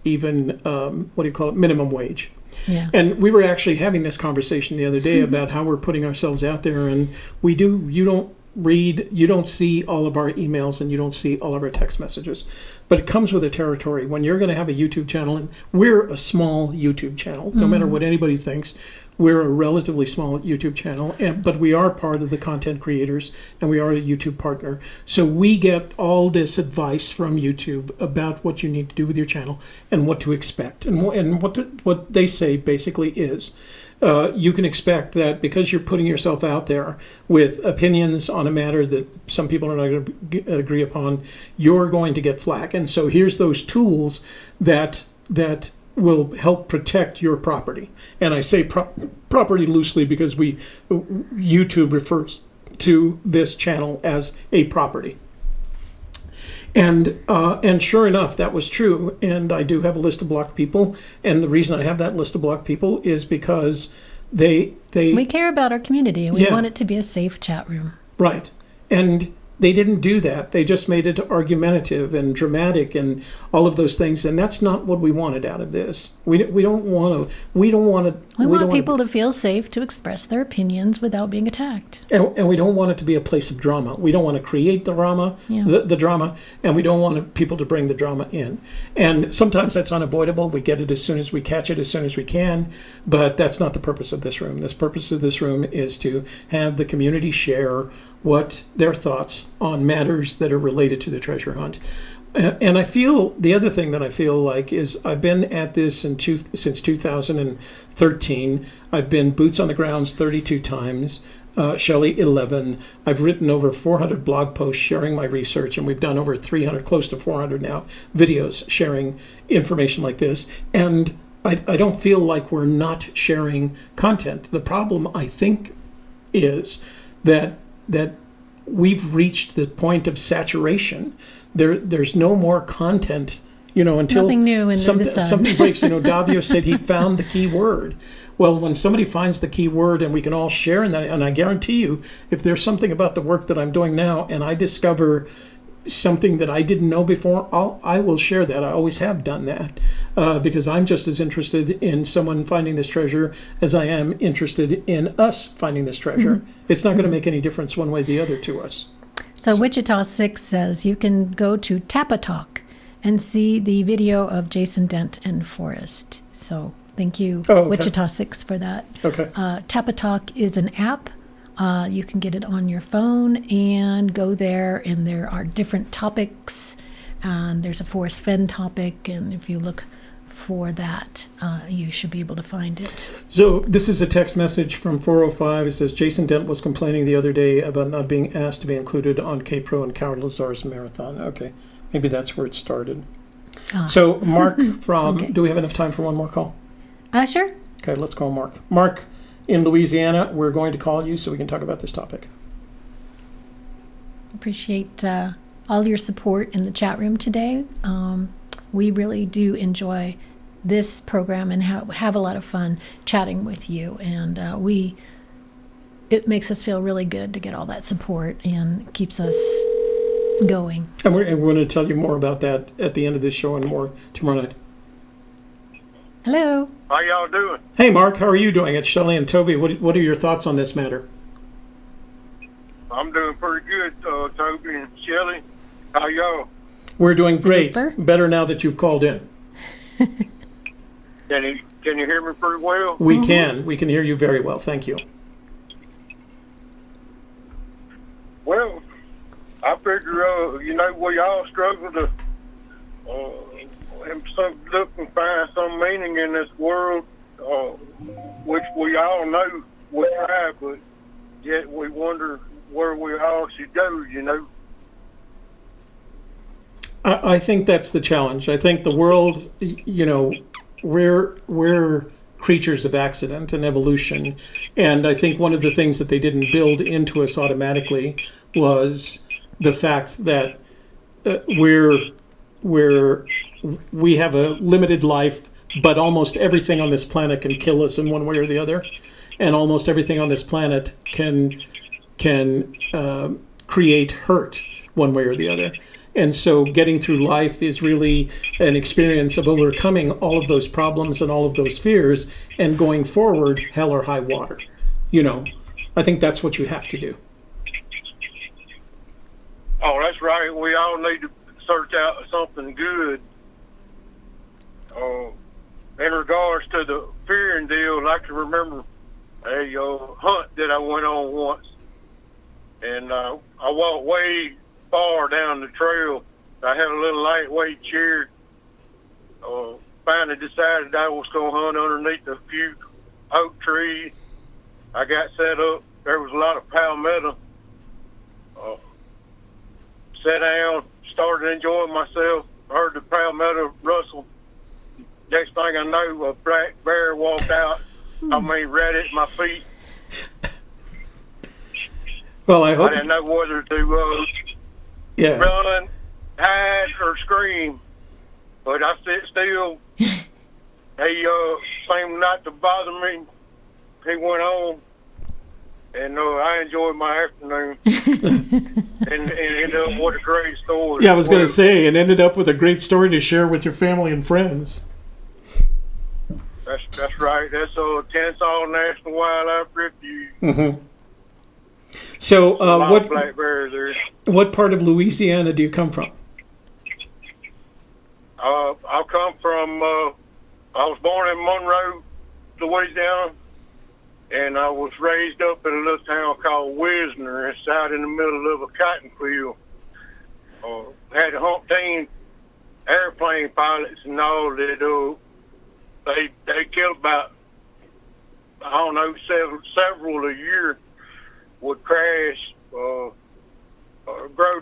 even, minimum wage. Yeah. And we were actually having this conversation the other day about how we're putting ourselves out there, and you don't see all of our emails and you don't see all of our text messages, but it comes with a territory. When you're going to have a YouTube channel, and we're a small YouTube channel, no matter what anybody thinks, we're a relatively small YouTube channel, but we are part of the content creators, and we are a YouTube partner. So we get all this advice from YouTube about what you need to do with your channel and what to expect. And what they say basically is, you can expect that because you're putting yourself out there with opinions on a matter that some people are not going to agree upon, you're going to get flack. And so here's those tools that will help protect your property. And I say property loosely because YouTube refers to this channel as a property. And sure enough, that was true. And I do have a list of blocked people. And the reason I have that list of blocked people is because we care about our community, and we want it to be a safe chat room. Right. And they didn't do that. They just made it argumentative and dramatic and all of those things. And that's not what we wanted out of this. We don't want people to feel safe to express their opinions without being attacked. And we don't want it to be a place of drama. We don't want to create the drama, the drama, and we don't want people to bring the drama in. And sometimes that's unavoidable. We get it as soon as we catch it, as soon as we can. But that's not the purpose of this room. The purpose of this room is to have the community share what their thoughts on matters that are related to the treasure hunt. And I feel, the other thing that I feel like is I've been at this since 2013. I've been boots on the grounds 32 times, Shelley 11. I've written over 400 blog posts sharing my research, and we've done over 300, close to 400 now, videos sharing information like this. And I don't feel like we're not sharing content. The problem, I think, is that we've reached the point of saturation. There's no more content, until nothing new in the sun. Something breaks. Davio said he found the key word. Well, when somebody finds the key word and we can all share in that, and I guarantee you, if there's something about the work that I'm doing now and I discover something that I didn't know before, I will share that. I always have done that because I'm just as interested in someone finding this treasure as I am interested in us finding this treasure. Mm-hmm. It's not going to make any difference one way or the other to us. So Wichita 6 says you can go to Tapatalk and see the video of Jason Dent and Forrest. So thank you, Wichita 6, for that. Okay. Tapatalk is an app. You can get it on your phone and go there, and there are different topics. And there's a Forrest Fenn topic, and if you look for that, you should be able to find it. So this is a text message from 405. It says, Jason Dent was complaining the other day about not being asked to be included on K-Pro and Coward Lazar's marathon. Okay, maybe that's where it started. So Mark from, Okay. Do we have enough time for one more call? Sure. Okay, let's call Mark. Mark, in Louisiana, we're going to call you so we can talk about this topic. Appreciate all your support in the chat room today. We really do enjoy this program and have a lot of fun chatting with you. And it makes us feel really good to get all that support and keeps us going. And we're going to tell you more about that at the end of this show and more tomorrow night. Hello. How y'all doing? Hey, Mark, how are you doing? It's Shelley and Toby. What are your thoughts on this matter? I'm doing pretty good, Toby and Shelley. How y'all? We're doing great. Super. Better now that you've called in. Can you hear me pretty well? We can. We can hear you very well. Thank you. Well, I figure, we all struggle to look and find some meaning in this world, which we all know we try, but yet we wonder where we all should go, I think that's the challenge. I think the world, we're creatures of accident and evolution. And I think one of the things that they didn't build into us automatically was the fact that we have a limited life, but almost everything on this planet can kill us in one way or the other. And almost everything on this planet can create hurt one way or the other. And so getting through life is really an experience of overcoming all of those problems and all of those fears and going forward, hell or high water. You know, I think that's what you have to do. Oh, that's right. We all need to search out something good. In regards to the fearing deal, I can remember a hunt that I went on once. And I walked way far down the trail. I had a little lightweight chair. Finally decided I was going to hunt underneath a few oak trees. I got set up. There was a lot of palmetto. Sat down, started enjoying myself. Heard the palmetto rustle. Next thing I know, a black bear walked out. I mean, right at my feet. Well, I hope. I didn't know whether to run, hide, or scream. But I sit still. He seemed not to bother me. He went on. And I enjoyed my afternoon. and ended up with a great story. Yeah, I was going to say, and ended up with a great story to share with your family and friends. That's right. That's Kennesaw National Wildlife Refuge. Mm-hmm. So, what black bears there? What part of Louisiana do you come from? I come from. I was born in Monroe, Louisiana, and I was raised up in a little town called Wisner. It's out in the middle of a cotton field. Had 100 airplane pilots and all that. They killed about, I don't know, several a year would crash, growed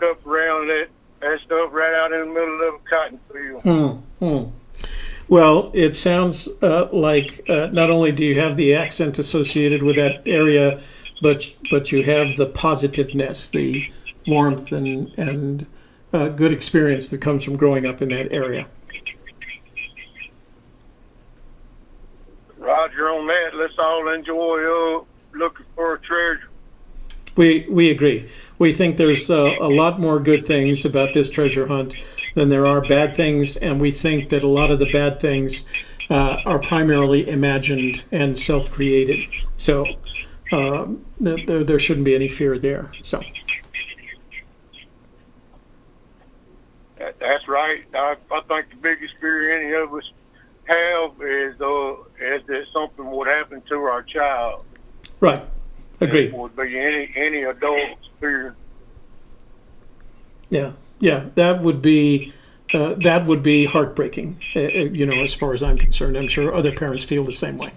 up around that stuff right out in the middle of a cotton field. Well, it sounds like not only do you have the accent associated with that area, but you have the positiveness, the warmth, and good experience that comes from growing up in that area. Roger on that. Let's all enjoy looking for a treasure. We agree. We think there's a lot more good things about this treasure hunt than there are bad things, and we think that a lot of the bad things are primarily imagined and self-created. So there shouldn't be any fear there. So that's right. I think the biggest fear any of us have is that something would happen to our child. Right. Agreed. It would be any adult's fear. Yeah, that would be heartbreaking. As far as I'm concerned, I'm sure other parents feel the same way.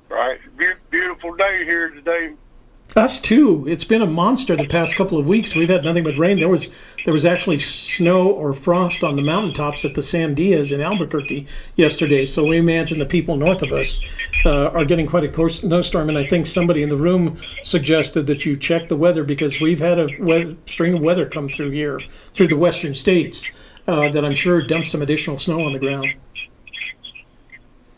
Right, beautiful day here today. Us too. It's been a monster the past couple of weeks. We've had nothing but rain. There was actually snow or frost on the mountaintops at the Sandias in Albuquerque yesterday. So we imagine the people north of us are getting quite a snowstorm. And I think somebody in the room suggested that you check the weather because we've had a string of weather come through here, through the western states, that I'm sure dumped some additional snow on the ground.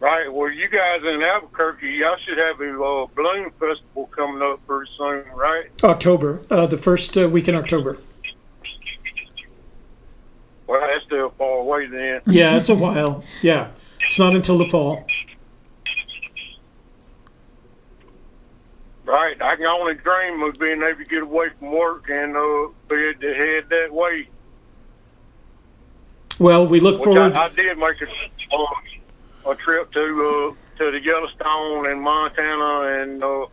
Right. Well, you guys in Albuquerque, y'all should have a balloon festival coming up pretty soon, right? October, the first week in October. Well, that's still far away then. Yeah, it's a while. Yeah, it's not until the fall. Right. I can only dream of being able to get away from work and be able to head that way. Well, we look forward. I did make a trip to the Yellowstone and Montana and the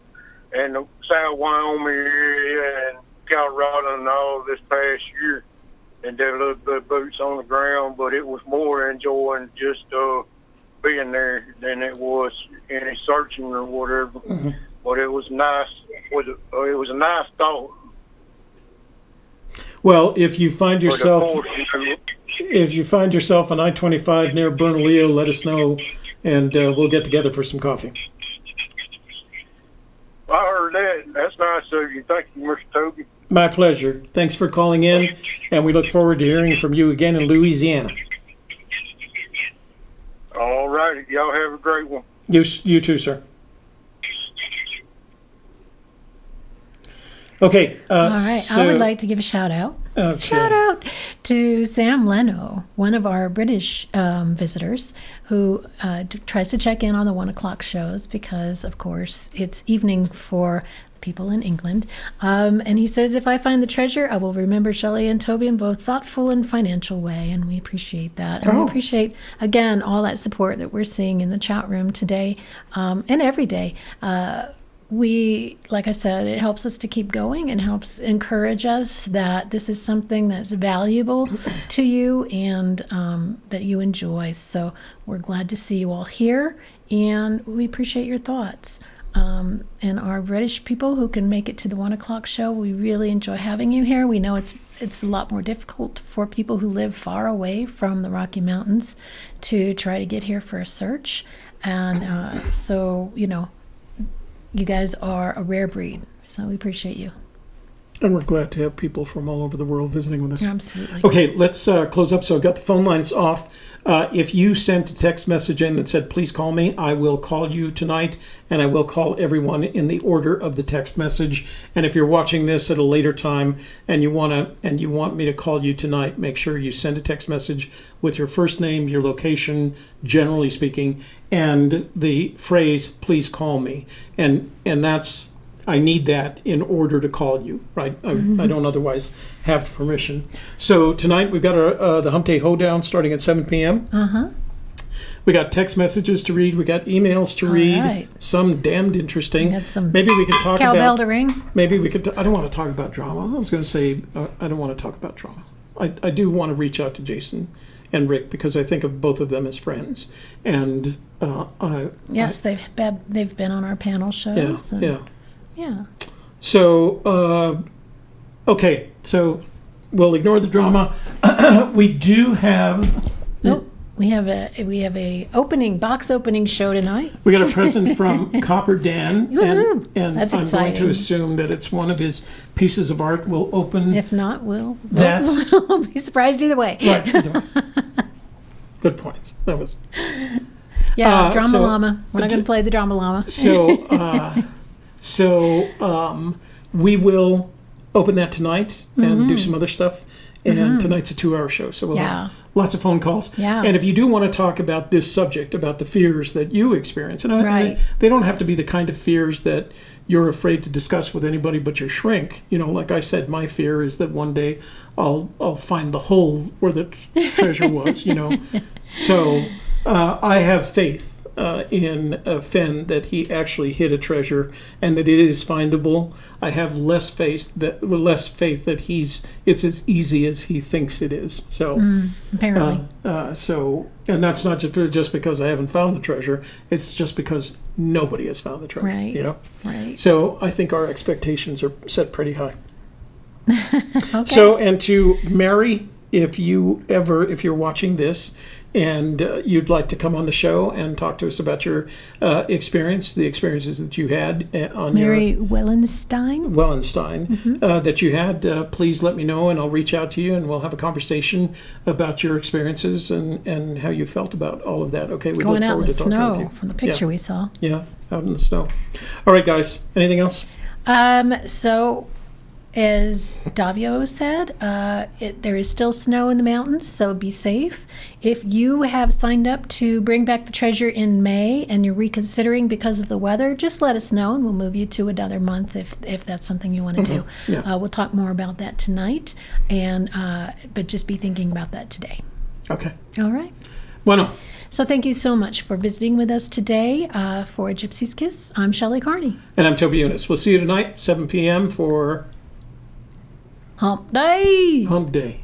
South Wyoming area and Colorado and all this past year, and did a little bit of boots on the ground. But it was more enjoying just being there than it was any searching or whatever. Mm-hmm. But it was nice. It was a nice thought. Well, if you find yourself on I-25 near Bernalillo, let us know, and we'll get together for some coffee. I heard that. That's nice of you. Thank you, Mr. Toby. My pleasure. Thanks for calling in, and we look forward to hearing from you again in Louisiana. All righty. Y'all have a great one. You too, sir. Okay. All right. I would like to give a shout out. Okay. Shout out to Sam Leno, one of our British visitors, who tries to check in on the 1 o'clock shows because, of course, it's evening for people in England. And he says, if I find the treasure, I will remember Shelley and Toby in both thoughtful and financial way. And we appreciate that. And we appreciate, again, all that support that we're seeing in the chat room today and every day. Like I said, it helps us to keep going and helps encourage us that this is something that's valuable to you and that you enjoy. So we're glad to see you all here, and we appreciate your thoughts. And our British people who can make it to the 1 o'clock show, we really enjoy having you here. We know it's a lot more difficult for people who live far away from the Rocky Mountains to try to get here for a search. And so, you guys are a rare breed, so we appreciate you. And we're glad to have people from all over the world visiting with us. Absolutely. Okay, let's close up. So I've got the phone lines off. If you sent a text message in that said, please call me, I will call you tonight, and I will call everyone in the order of the text message. And if you're watching this at a later time and you want me to call you tonight, make sure you send a text message with your first name, your location, generally speaking, and the phrase, please call me. And that's, I need that in order to call you, right? I don't otherwise have permission. So tonight we've got the Hump Day Hoedown starting at 7 p.m. We got text messages to read. We got emails to read. Right. Some damned interesting. Got some maybe we could talk cowbell about. to ring. Maybe we could. I don't want to talk about drama. I was going to say I don't want to talk about drama. I do want to reach out to Jason and Rick because I think of both of them as friends. And yes, they've been on our panel shows. Yeah. So, okay. So we'll ignore the drama. We do have. Nope. We have a box opening show tonight. We got a present from Copper Dan, and That's I'm exciting. going to assume that it's one of his pieces of art. We'll open. If not, we'll be surprised either way. Right. Good points. That was. Yeah, Drama Llama. We're not going to play the Drama Llama. So we will open that tonight and do some other stuff. And tonight's a 2-hour show, so we'll have lots of phone calls. Yeah. And if you do want to talk about this subject, about the fears that you experience, and they don't have to be the kind of fears that you're afraid to discuss with anybody but your shrink. Like I said, my fear is that one day I'll find the hole where the treasure was. So I have faith in Fenn that he actually hid a treasure and that it is findable. I have less faith that it's as easy as he thinks it is. So apparently. And that's not just because I haven't found the treasure. It's just because nobody has found the treasure. Right. Right. So I think our expectations are set pretty high. Okay. So, and to Mary, if you're watching this and you'd like to come on the show and talk to us about your the experiences that you had on Mary Wellenstein, that you had, please let me know and I'll reach out to you and we'll have a conversation about your experiences and how you felt about all of that. Okay, we going look out in forward the to talking with snow you. from the picture we saw. Yeah, out in the snow. All right, guys, anything else? So, as Davio said, there is still snow in the mountains, so be safe. If you have signed up to bring back the treasure in May and you're reconsidering because of the weather, just let us know and we'll move you to another month if that's something you want to do. Yeah. We'll talk more about that tonight, but just be thinking about that today. Okay. All right. Bueno. So thank you so much for visiting with us today for Gypsy's Kiss. I'm Shelley Carney. And I'm Toby Younis. We'll see you tonight, 7 p.m. for Hump Day. Hump Day.